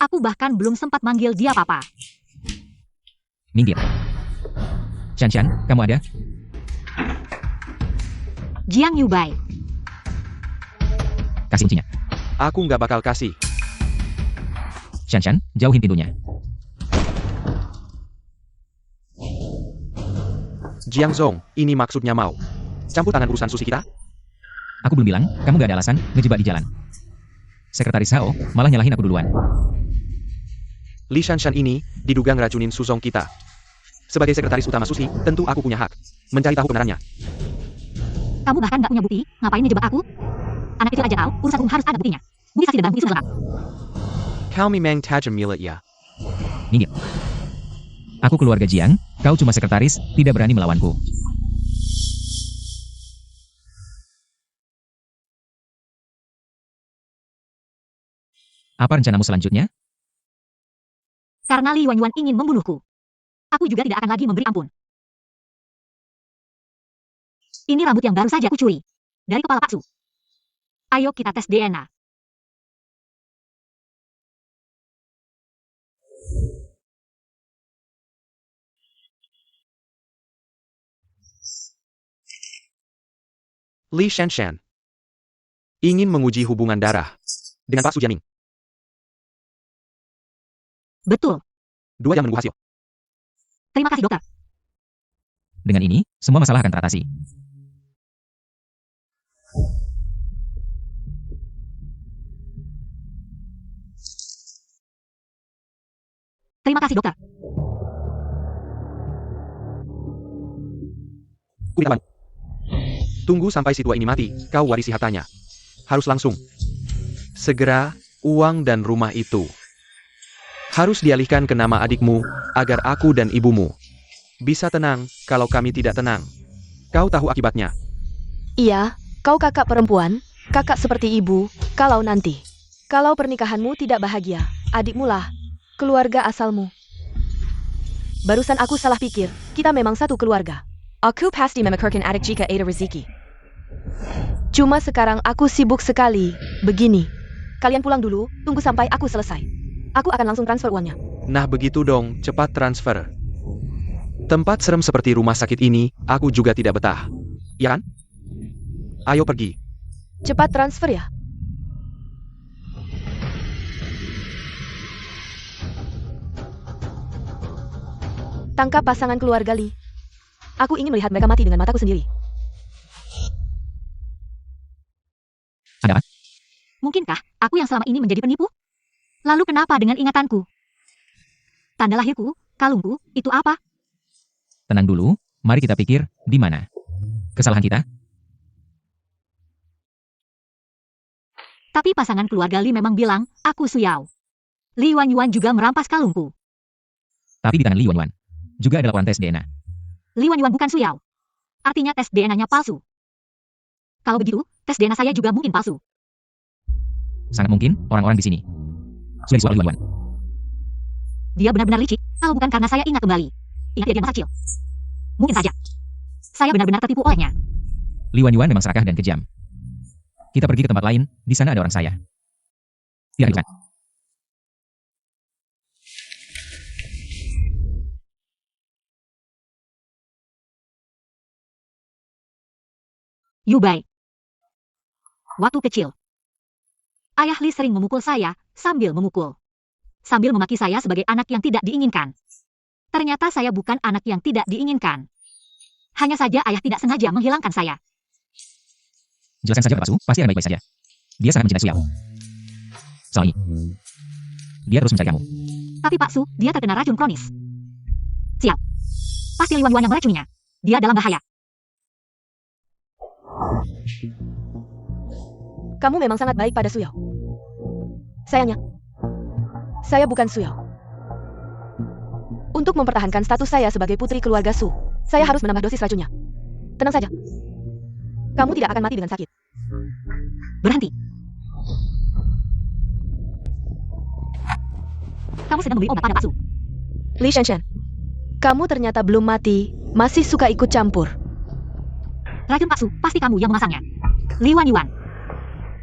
Aku bahkan belum sempat manggil dia papa. Minggir. Shanshan, kamu ada? Jiang Yubai. Kasih kuncinya. Aku nggak bakal kasih. Shanshan, jauhin pintunya. Jiang Zong, ini maksudnya mau campur tangan urusan susi kita? Aku belum bilang, kamu gak ada alasan ngejebak di jalan. Sekretaris Hao malah nyalahin aku duluan. Li Shanshan ini diduga ngeracunin Suzong kita. Sebagai sekretaris utama Susi, tentu aku punya hak mencari tahu kebenarannya. Kamu bahkan nggak punya bukti, ngapain ngejebak aku? Anak kecil aja tahu, urusan umum harus ada buktinya. Bukti saksi dan barang bukti sudah lengkap. Kau memang tajam milit ya. Minggir. Aku keluarga Jiang, kau cuma sekretaris, tidak berani melawanku. Apa rencanamu selanjutnya? Karena Li Yuan ingin membunuhku. Aku juga tidak akan lagi memberi ampun. Ini rambut yang baru saja aku curi. Dari kepala Pak Su. Ayo kita tes DNA. Li Shanshan ingin menguji hubungan darah dengan Pak Su Jianming. Betul. 2 jam menunggu hasil. Terima kasih dokter. Dengan ini, semua masalah akan teratasi. Terima kasih dokter. Kuliah. Tunggu sampai si tua ini mati, kau warisi hartanya. Harus langsung. Segera, uang dan rumah itu harus dialihkan ke nama adikmu, agar aku dan ibumu bisa tenang kalau kami tidak tenang. Kau tahu akibatnya. Iya, kau kakak perempuan, kakak seperti ibu, kalau pernikahanmu tidak bahagia, adikmu lah, keluarga asalmu. Barusan aku salah pikir, kita memang satu keluarga. Aku pasti memikirkan adik jika ada rezeki. Cuma sekarang aku sibuk sekali, begini. Kalian pulang dulu, tunggu sampai aku selesai. Aku akan langsung transfer uangnya. Nah begitu dong, cepat transfer. Tempat serem seperti rumah sakit ini, aku juga tidak betah. Ya kan? Ayo pergi. Cepat transfer ya. Tangkap pasangan keluarga Lee. Aku ingin melihat mereka mati dengan mataku sendiri. Ada apa? Mungkinkah aku yang selama ini menjadi penipu? Lalu kenapa dengan ingatanku? Tanda lahirku, kalungku, itu apa? Tenang dulu, mari kita pikir, di mana kesalahan kita? Tapi pasangan keluarga Li memang bilang, aku Suyao. Li Yuan juga merampas kalungku. Tapi di tangan Li Yuan juga ada laporan tes DNA. Li Yuan bukan Suyao. Artinya tes DNA-nya palsu. Kalau begitu, tes DNA saya juga mungkin palsu. Sangat mungkin orang-orang di sini sudah disuap Li Yuan. Dia benar-benar licik, kalau bukan karena saya ingat kembali. Ingat dia masa kecil. Mungkin saja. Saya benar-benar tertipu olehnya. Li Yuan memang serakah dan kejam. Kita pergi ke tempat lain, di sana ada orang saya. Tidak bukan. Yubai. Waktu kecil. Ayah Li sering memukul saya, sambil memukul. Sambil memaki saya sebagai anak yang tidak diinginkan. Ternyata saya bukan anak yang tidak diinginkan. Hanya saja ayah tidak sengaja menghilangkan saya. Jelaskan saja Pak Su, pasti akan baik-baik saja. Dia sangat mencintai Suyao. Soal ini, dia terus mencari kamu. Tapi Pak Su, dia terkena racun kronis. Sial. Pasti Li Yuan yang meracuninya. Dia dalam bahaya. Kamu memang sangat baik pada Suyao. Sayangnya, saya bukan Suyao. Untuk mempertahankan status saya sebagai putri keluarga Su, saya harus menambah dosis racunnya. Tenang saja. Kamu tidak akan mati dengan sakit. Berhenti. Kamu sedang memberi obat pada Pak Su. Li Shanshan, kamu ternyata belum mati, masih suka ikut campur. Racun Pak Su, pasti kamu yang memasangnya. Li Yuan.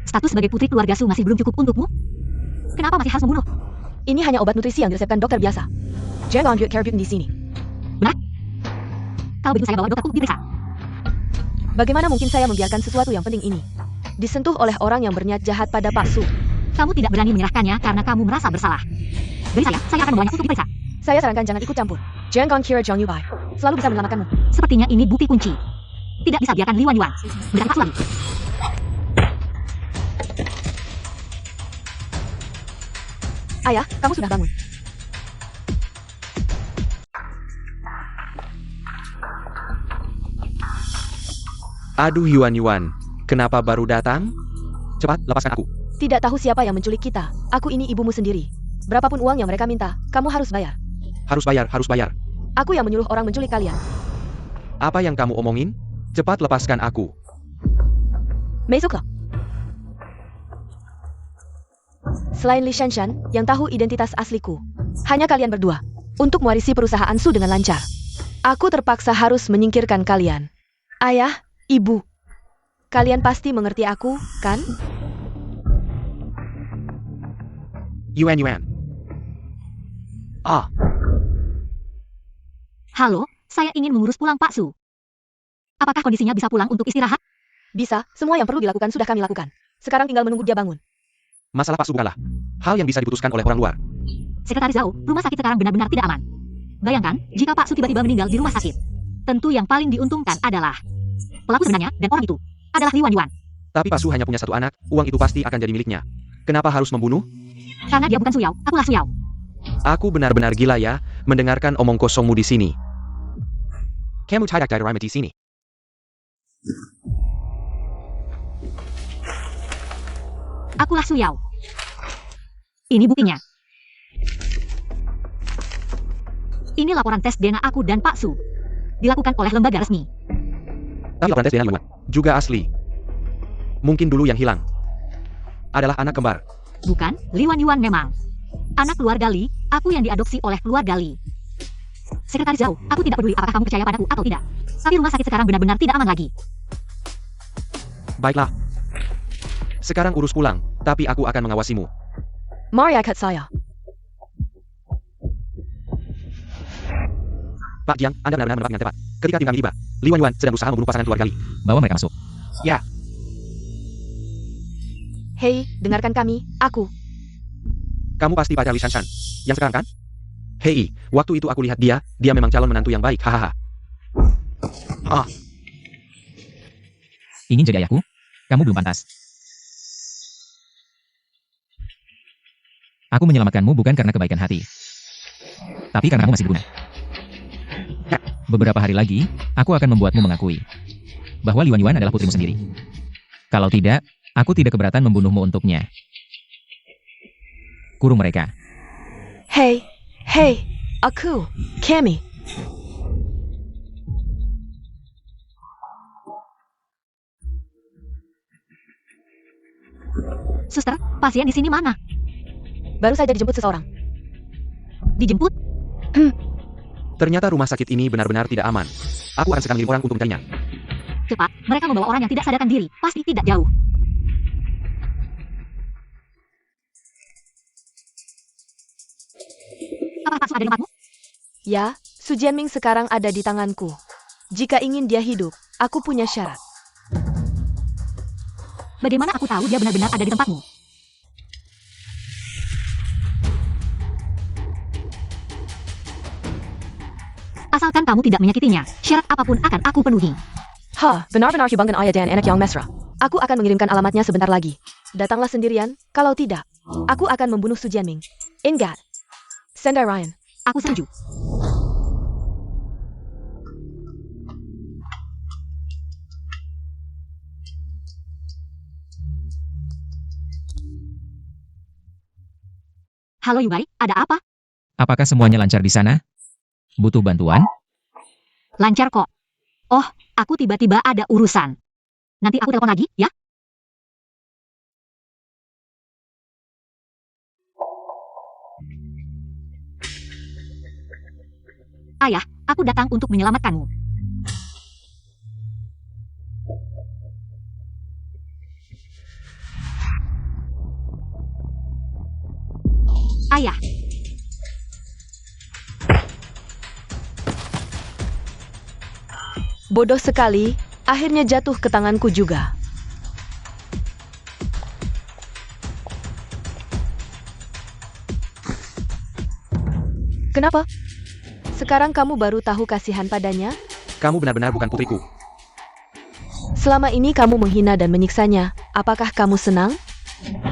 Status sebagai putri keluarga Su masih belum cukup untukmu? Kenapa masih harus membunuh? Ini hanya obat nutrisi yang diresepkan dokter biasa. Jangan lanjut care di sini. Benar? Kalau begitu saya bawa dokterku diperiksa. Bagaimana mungkin saya membiarkan sesuatu yang penting ini disentuh oleh orang yang berniat jahat pada Pak Su? Kamu tidak berani menyerahkannya karena kamu merasa bersalah. Dari saya akan membawanya untuk diperiksa. Saya sarankan jangan ikut campur. Jangan kira Zhang Yubai selalu bisa menyelamatkanmu. Sepertinya ini bukti kunci. Tidak bisa biarkan Li Yuan. Mendekati Pak Su lagi. Ayah, kamu sudah bangun. Aduh Yuan, kenapa baru datang? Cepat, lepaskan aku. Tidak tahu siapa yang menculik kita. Aku ini ibumu sendiri. Berapapun uang yang mereka minta, kamu harus bayar. Harus bayar. Aku yang menyuruh orang menculik kalian. Apa yang kamu omongin? Cepat lepaskan aku. Masuklah. Selain Li Shanshan, yang tahu identitas asliku, hanya kalian berdua, untuk mewarisi perusahaan Su dengan lancar. Aku terpaksa harus menyingkirkan kalian. Ayah, ibu, kalian pasti mengerti aku, kan? Yuan. Ah, Halo, saya ingin mengurus pulang Pak Su. Apakah kondisinya bisa pulang untuk istirahat? Bisa, semua yang perlu dilakukan sudah kami lakukan. Sekarang tinggal menunggu dia bangun. masalah Pak Su bukanlah hal yang bisa diputuskan oleh orang luar. Sekretaris Zhao, rumah sakit sekarang benar-benar tidak aman. Bayangkan, jika Pak Su tiba-tiba meninggal di rumah sakit. Tentu yang paling diuntungkan adalah pelaku sebenarnya, dan orang itu adalah Li Yuan. Tapi Pak Su hanya punya satu anak, uang itu pasti akan jadi miliknya. Kenapa harus membunuh? Karena dia bukan Suyao, akulah Suyao. Aku benar-benar gila ya, mendengarkan omong kosongmu di sini. Kamu tidak dari di sini. Akulah Suyao. Ini buktinya. Ini laporan tes DNA aku dan Pak Su. Dilakukan oleh lembaga resmi. Tapi laporan tes DNA Yuan juga asli. Mungkin dulu yang hilang adalah anak kembar. Bukan, Li Yuan memang. Anak keluarga Li, aku yang diadopsi oleh keluarga Li. Sekretaris Zhao, aku tidak peduli apakah kamu percaya padaku atau tidak. Tapi rumah sakit sekarang benar-benar tidak aman lagi. Baiklah. Sekarang urus pulang, tapi aku akan mengawasimu. Mari ikut saya. Pak Jiang, Anda benar-benar menebak dengan tepat. Ketika tim kami tiba, Li Yuan sedang berusaha membunuh pasangan keluarga Li. Bawa mereka masuk. Ya, Hei, dengarkan kami, aku. kamu pasti pacar Li Shanshan. Yang sekarang kan? Hei, waktu itu aku lihat dia memang calon menantu yang baik, hahaha. Ah, Ingin jadi ayahku? Kamu belum pantas. Aku menyelamatkanmu bukan karena kebaikan hati. Tapi karena kamu masih berguna. Beberapa hari lagi, aku akan membuatmu mengakui bahwa Li Yuan adalah putrimu sendiri. Kalau tidak, aku tidak keberatan membunuhmu untuknya. Kurung mereka. Hei, aku, Cammy. Suster, pasien di sini mana? Baru saja dijemput seseorang. Dijemput? ternyata rumah sakit ini benar-benar tidak aman. Aku akan sekali orang untuk mencarinya. Cepat, mereka membawa orang yang tidak sadarkan diri. Pasti tidak jauh. Apa palsu ada di tempatmu? Ya, Su Jianming sekarang ada di tanganku. Jika ingin dia hidup, aku punya syarat. Bagaimana aku tahu dia benar-benar ada di tempatmu? Asalkan kamu tidak menyakitinya, syarat apapun akan aku penuhi. Benar-benar hubungkan ayah dan anak yang mesra. Aku akan mengirimkan alamatnya sebentar lagi. Datanglah sendirian, kalau tidak, aku akan membunuh Su Jianming. Ingat. Sendai Ryan. Aku setuju. Halo Yubai, ada apa? Apakah semuanya lancar di sana? Butuh bantuan? Lancar kok. Oh, aku tiba-tiba ada urusan. Nanti aku telepon lagi, ya? Ayah, aku datang untuk menyelamatkanmu. Ayah, Bodoh sekali, akhirnya jatuh ke tanganku juga. Kenapa? Sekarang kamu baru tahu kasihan padanya? Kamu benar-benar bukan putriku. Selama ini kamu menghina dan menyiksanya. Apakah kamu senang?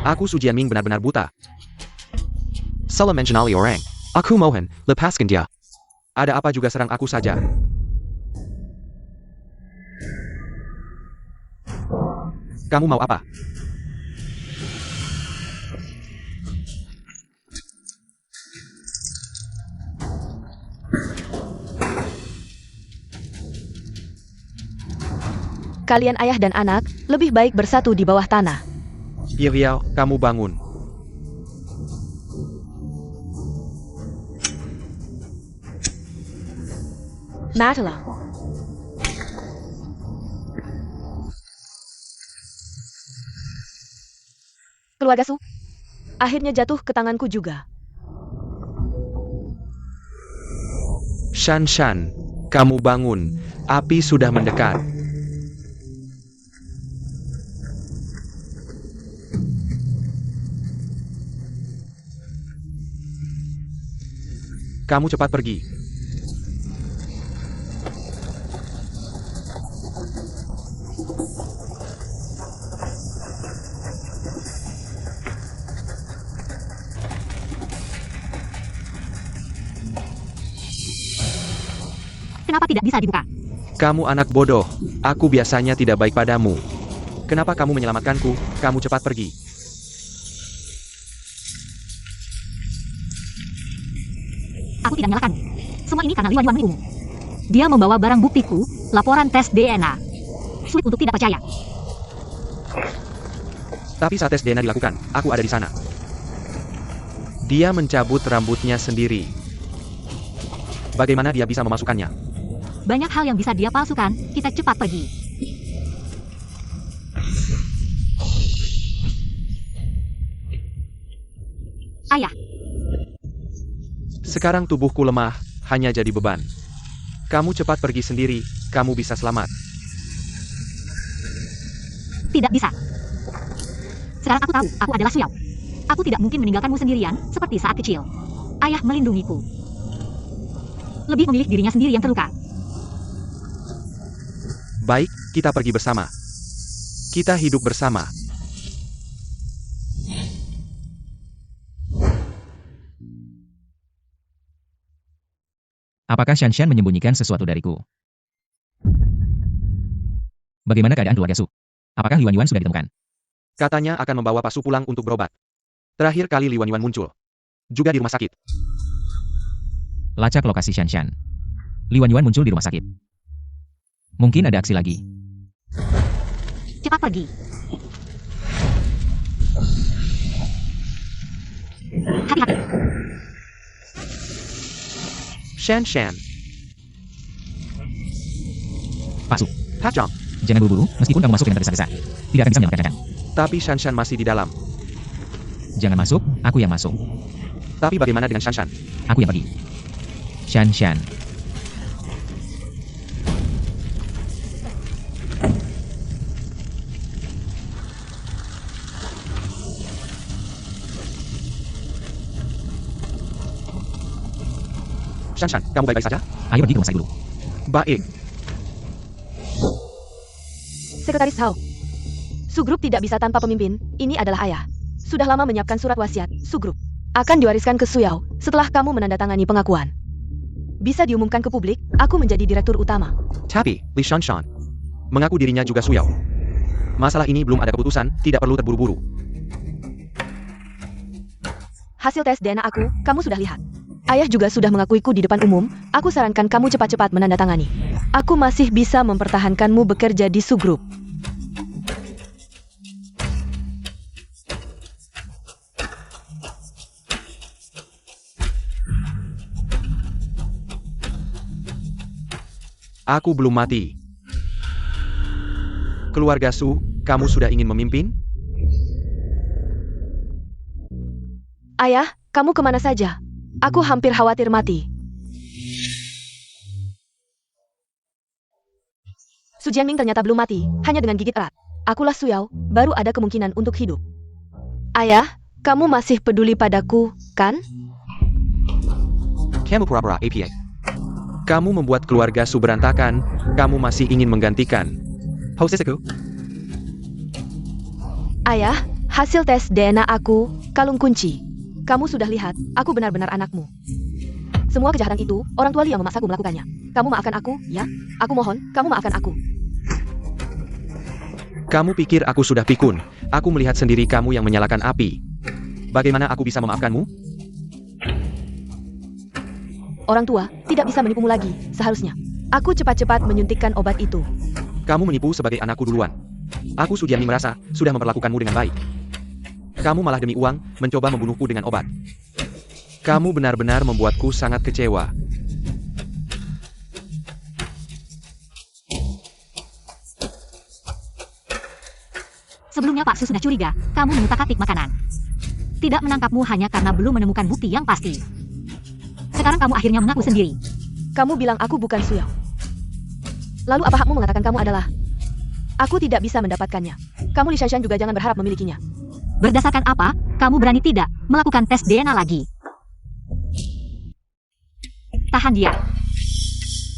Aku Su Jianming benar-benar buta. Salah mengenali orang. Aku mohon, lepaskan dia. Ada apa juga serang aku saja. Kamu mau apa? Kalian ayah dan anak, lebih baik bersatu di bawah tanah. Iriao, kamu bangun. Matilah. Keluarga Su, akhirnya jatuh ke tanganku juga. Shan, kamu bangun. Api sudah mendekat. Kamu cepat pergi. kenapa tidak bisa dibuka? Kamu anak bodoh. Aku biasanya tidak baik padamu. Kenapa kamu menyelamatkanku? Kamu cepat pergi. Aku tidak menyalahkanmu. Semua ini karena Li Yuan menipumu. Dia membawa barang buktiku, laporan tes DNA. sulit untuk tidak percaya. Tapi saat tes DNA dilakukan, aku ada di sana. Dia mencabut rambutnya sendiri. Bagaimana dia bisa memasukkannya? Banyak hal yang bisa dia palsukan, kita cepat pergi. Ayah, Sekarang tubuhku lemah, hanya jadi beban. Kamu cepat pergi sendiri, kamu bisa selamat. tidak bisa. Sekarang aku tahu, aku adalah Suyao. Aku tidak mungkin meninggalkanmu sendirian, seperti saat kecil. Ayah melindungiku. Lebih memilih dirinya sendiri yang terluka. Baik, kita pergi bersama. Kita hidup bersama. Apakah Shanshan menyembunyikan sesuatu dariku? Bagaimana keadaan keluarga Su? Apakah Li Yuan sudah ditemukan? Katanya akan membawa Pak Su pulang untuk berobat. Terakhir kali Li Yuan muncul. Juga di rumah sakit. Lacak lokasi Shanshan. Li Yuan muncul di rumah sakit. Mungkin ada aksi lagi. Cepat pergi. Hati-hati. Shan. Pak Su, Pak Zhang. jangan buru-buru, meskipun kamu masuk dengan tergesa-gesa. Tidak akan bisa menyelamatkan Shanshan. Tapi Shan masih di dalam. Jangan masuk, aku yang masuk. Tapi bagaimana dengan Shan? Aku yang pergi. Shanshan. Shan, kamu baik-baik saja? Ayo pergi ke rumah sakit dulu. Baik. Sekretaris Hao. Sugrup tidak bisa tanpa pemimpin, ini adalah ayah. Sudah lama menyiapkan surat wasiat, Sugrup. Akan diwariskan ke Suyao setelah kamu menandatangani pengakuan. Bisa diumumkan ke publik, aku menjadi direktur utama. Tapi, Li Shan mengaku dirinya juga Suyao. Masalah ini belum ada keputusan, tidak perlu terburu-buru. Hasil tes DNA aku, kamu sudah lihat. Ayah juga sudah mengakuiku di depan umum, aku sarankan kamu cepat-cepat menandatangani. Aku masih bisa mempertahankanmu bekerja di Sugrup. Aku belum mati. Keluarga Su, kamu sudah ingin memimpin? Ayah, kamu kemana saja? Aku hampir khawatir mati. Su Jianming ternyata belum mati, hanya dengan gigit erat. Akulah Suyao, baru ada kemungkinan untuk hidup. Ayah, kamu masih peduli padaku, kan? Kamu pura-pura APA. Kamu membuat keluarga Su berantakan, kamu masih ingin menggantikan. Hostesku, Ayah, hasil tes DNA aku, kalung kunci. Kamu sudah lihat, aku benar-benar anakmu. Semua kejahatan itu, orang tua Li yang memaksaku melakukannya. Kamu maafkan aku, ya? Aku mohon, kamu maafkan aku. kamu pikir aku sudah pikun. Aku melihat sendiri kamu yang menyalakan api. Bagaimana aku bisa memaafkanmu? Orang tua, tidak bisa menipumu lagi, seharusnya. Aku cepat-cepat menyuntikkan obat itu. Kamu menipu sebagai anakku duluan. Aku Su Jianming merasa, sudah memperlakukanmu dengan baik. Kamu malah demi uang, mencoba membunuhku dengan obat. Kamu benar-benar membuatku sangat kecewa. Sebelumnya Pak Su sudah curiga, kamu mengutak-atik makanan. Tidak menangkapmu hanya karena belum menemukan bukti yang pasti. Sekarang kamu akhirnya mengaku sendiri. Kamu bilang aku bukan Suyao. Lalu apa hakmu mengatakan kamu adalah? Aku tidak bisa mendapatkannya. Kamu Li Shanshan juga jangan berharap memilikinya. Berdasarkan apa, kamu berani tidak melakukan tes DNA lagi? Tahan dia.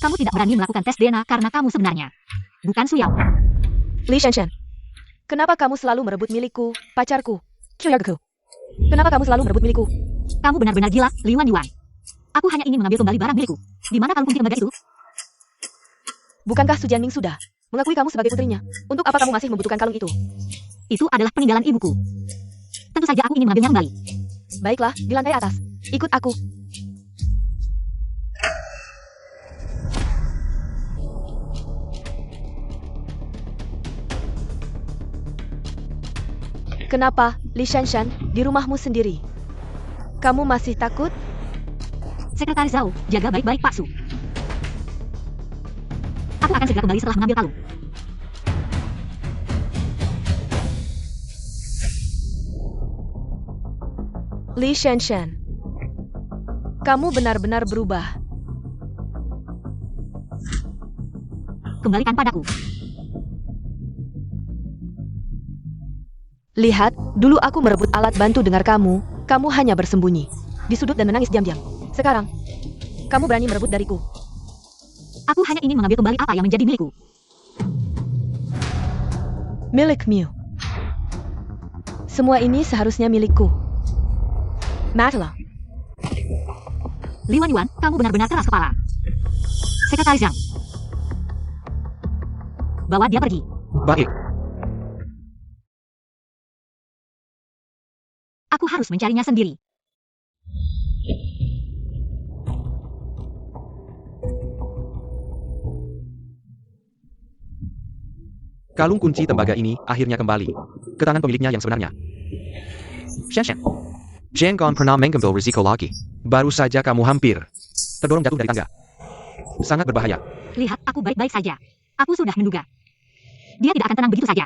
Kamu tidak berani melakukan tes DNA karena kamu sebenarnya bukan Suyao. Li Shanshan, kenapa kamu selalu merebut milikku, pacarku? Kyuyageku. Kenapa kamu selalu merebut milikku? Kamu benar-benar gila, Li Yuan. Aku hanya ingin mengambil kembali barang milikku. Di mana kalung kunci lembaga itu? Bukankah Su Jianming sudah mengakui kamu sebagai putrinya? Untuk apa kamu masih membutuhkan kalung itu? Itu adalah peninggalan ibuku. Tentu saja aku ingin mengambilnya kembali. Baiklah, di lantai atas. Ikut aku. Kenapa, Li Shanshan, di rumahmu sendiri? Kamu masih takut? Sekretaris Zhao, jaga baik-baik Pak Su. Aku akan segera kembali setelah mengambil kalung. Li Shanshan, kamu benar-benar berubah. Kembalikan padaku. Lihat, dulu aku merebut alat bantu dengar kamu hanya bersembunyi di sudut dan menangis diam-diam. Sekarang, kamu berani merebut dariku. Aku hanya ingin mengambil kembali apa yang menjadi milikku. Milikmu. Semua ini seharusnya milikku. Madeline, Li Yuan, kamu benar-benar keras kepala. Sekretaris Zhang. Bawa dia pergi. Baik. Aku harus mencarinya sendiri. Kalung kunci tembaga ini akhirnya kembali ke tangan pemiliknya yang sebenarnya. Shanshan, jangan pernah mengambil risiko lagi. Baru saja kamu hampir terdorong jatuh dari tangga. Sangat berbahaya. Lihat, aku baik-baik saja. Aku sudah menduga. Dia tidak akan tenang begitu saja.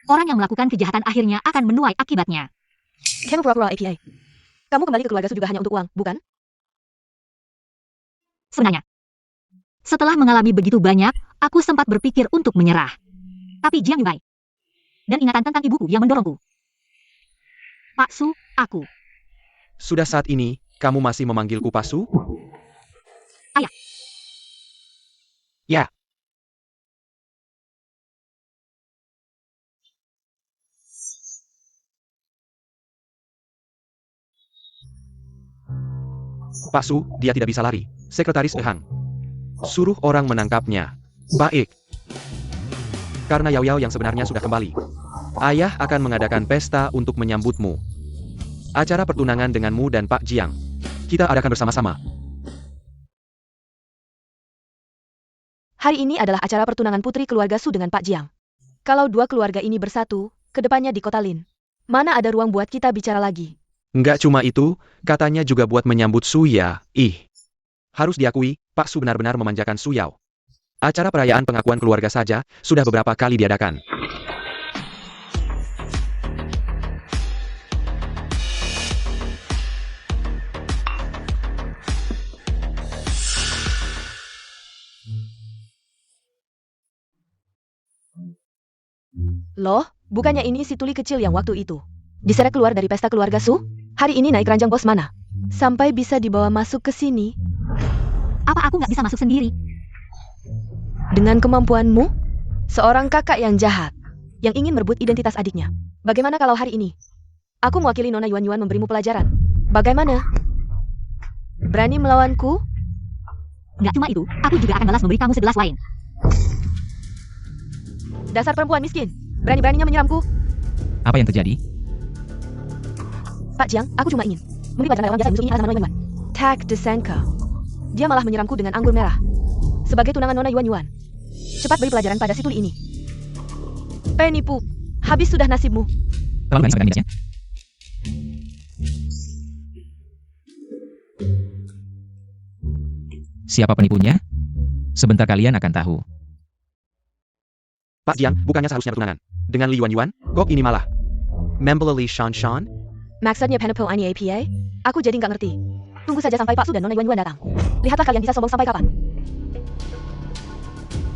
Orang yang melakukan kejahatan akhirnya akan menuai akibatnya. kamu pura-pura APA. Kamu kembali ke keluarga Su juga hanya untuk uang, bukan? Sebenarnya, setelah mengalami begitu banyak, aku sempat berpikir untuk menyerah. Tapi Jiang Yubai dan ingatan tentang ibuku yang mendorongku. Pak Su, aku. Sudah saat ini, kamu masih memanggilku Pasu? Ayah. Ya. Pasu, dia tidak bisa lari. Sekretaris Ehang. Suruh orang menangkapnya. Baik. Karena Yao Yao yang sebenarnya sudah kembali. Ayah akan mengadakan pesta untuk menyambutmu. Acara pertunangan denganmu dan Pak Jiang. Kita adakan bersama-sama. Hari ini adalah acara pertunangan putri keluarga Su dengan Pak Jiang. Kalau dua keluarga ini bersatu, kedepannya di kota Lin. Mana ada ruang buat kita bicara lagi? Nggak cuma itu, katanya juga buat menyambut Su Ya. Harus diakui, Pak Su benar-benar memanjakan Su Yao. Acara perayaan pengakuan keluarga saja, sudah beberapa kali diadakan. Loh, bukannya ini si tuli kecil yang waktu itu diseret keluar dari pesta keluarga Su? Hari ini naik ranjang bos mana? Sampai bisa dibawa masuk ke sini? Apa aku nggak bisa masuk sendiri? Dengan kemampuanmu? Seorang kakak yang jahat, yang ingin merebut identitas adiknya. Bagaimana kalau hari ini aku mewakili Nona Yuan Yuan memberimu pelajaran? Bagaimana? Berani melawanku? Nggak cuma itu, aku juga akan balas memberi kamu segelas wine. Dasar perempuan miskin, berani-beraninya menyerangku. Apa yang terjadi? Pak Jiang, aku cuma ingin memberi pelajaran orang biasa yang musuh ini atas nama Nona Yuan Yuan. Tak disangka, dia malah menyerangku dengan anggur merah. Sebagai tunangan Nona Yuan Yuan. Cepat beri pelajaran pada si tuli ini. Penipu, habis sudah nasibmu. Terlalu berani sepegang lidahnya. Siapa penipunya? Sebentar kalian akan tahu. Pak Jiang, bukannya seharusnya bertunangan dengan Li Yuan Yuan, kok ini malah membela Li Shanshan? Maksudnya penipu ini APA? Aku jadi nggak ngerti. Tunggu saja sampai Pak Su dan Nona Yuan Yuan datang. Lihatlah kalian bisa sombong sampai kapan.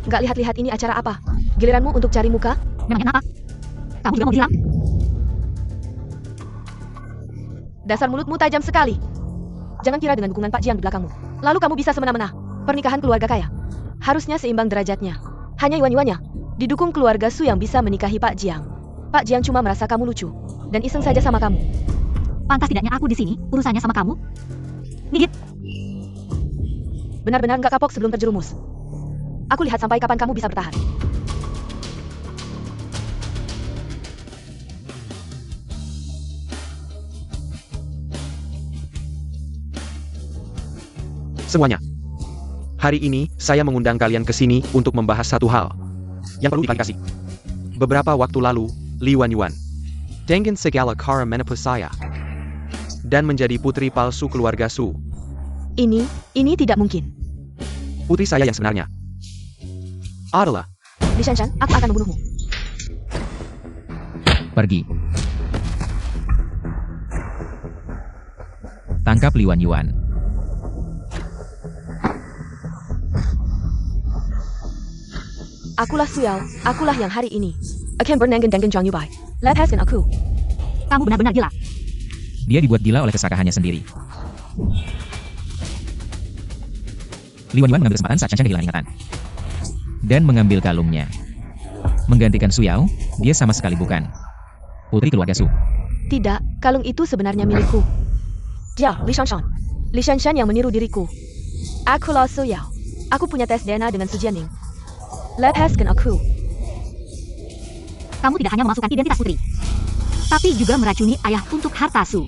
Nggak lihat-lihat ini acara apa? Giliranmu untuk cari muka? Memangnya apa? Kamu juga mau bilang? Dasar mulutmu tajam sekali. Jangan kira dengan dukungan Pak Jiang di belakangmu, lalu kamu bisa semena-mena. Pernikahan keluarga kaya harusnya seimbang derajatnya. Hanya Yuan Yuannya didukung keluarga Su yang bisa menikahi Pak Jiang. Pak Jiang cuma merasa kamu lucu dan iseng saja sama kamu. Pantas tidaknya aku di sini, urusannya sama kamu? Gigit. Benar-benar nggak kapok sebelum terjerumus. Aku lihat sampai kapan kamu bisa bertahan. Semuanya. Hari ini, saya mengundang kalian ke sini untuk membahas satu hal yang perlu diklarifikasi. Beberapa waktu lalu, Li Wanyuan dengan segala cara menipu saya dan menjadi putri palsu keluarga Su. Ini tidak mungkin. Putri saya yang sebenarnya adalah Li Shanshan, aku akan membunuhmu. Pergi. Tangkap Li Wanyuan. Akulah Suyao, akulah yang hari ini akan bernenggan dengan Zhang Yubai. Lepaskan aku. Kamu benar-benar gila. Dia dibuat gila oleh kesakahannya sendiri. Li Wanyuan mengambil kesempatan saat Shanshan kehilangan ingatan dan mengambil kalungnya. Menggantikan Suyao, dia sama sekali bukan putri keluarga Su. Tidak, kalung itu sebenarnya milikku. Dia, Li Shanshan. Li Shanshan yang meniru diriku. Akulah Suyao. Aku punya tes DNA dengan Su Jianing. Lepaskan aku. Kamu tidak hanya memasukkan identitas putri, tapi juga meracuni ayah untuk harta Su.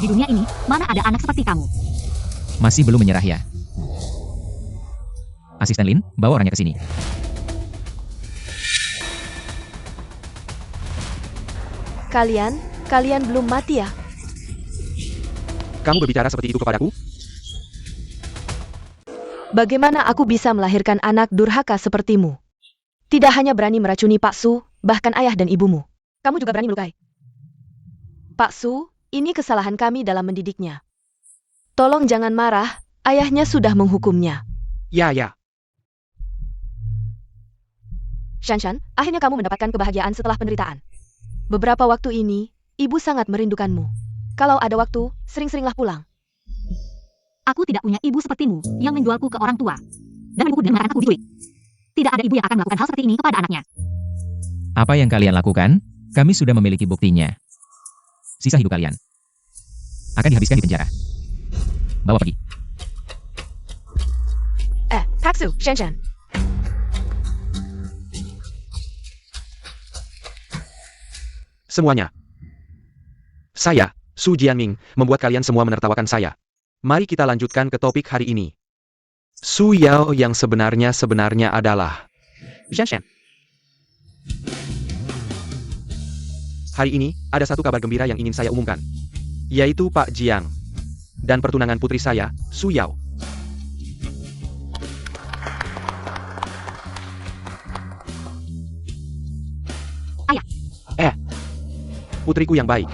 Di dunia ini, mana ada anak seperti kamu? Masih belum menyerah ya? Asisten Lin, bawa orangnya ke sini. Kalian belum mati ya? kamu berbicara seperti itu kepadaku? Bagaimana aku bisa melahirkan anak durhaka sepertimu? Tidak hanya berani meracuni Pak Su, bahkan ayah dan ibumu. Kamu juga berani melukai. Pak Su, ini kesalahan kami dalam mendidiknya. Tolong jangan marah, ayahnya sudah menghukumnya. Ya. Shanshan, akhirnya kamu mendapatkan kebahagiaan setelah penderitaan. Beberapa waktu ini, ibu sangat merindukanmu. Kalau ada waktu, sering-seringlah pulang. Aku tidak punya ibu sepertimu yang menjualku ke orang tua dan menipuku dengan mengatakan aku diculik. Tidak ada ibu yang akan melakukan hal seperti ini kepada anaknya. Apa yang kalian lakukan? Kami sudah memiliki buktinya. Sisa hidup kalian akan dihabiskan di penjara. Bawa pergi. Pak Su, Shanshan. Semuanya. Saya, Su Jianming, membuat kalian semua menertawakan saya. Mari kita lanjutkan ke topik hari ini. Su Yao yang sebenarnya adalah Shanshan. Hari ini, ada satu kabar gembira yang ingin saya umumkan. Yaitu Pak Jiang. Dan pertunangan putri saya, Su Yao. Ayah. Putriku yang baik.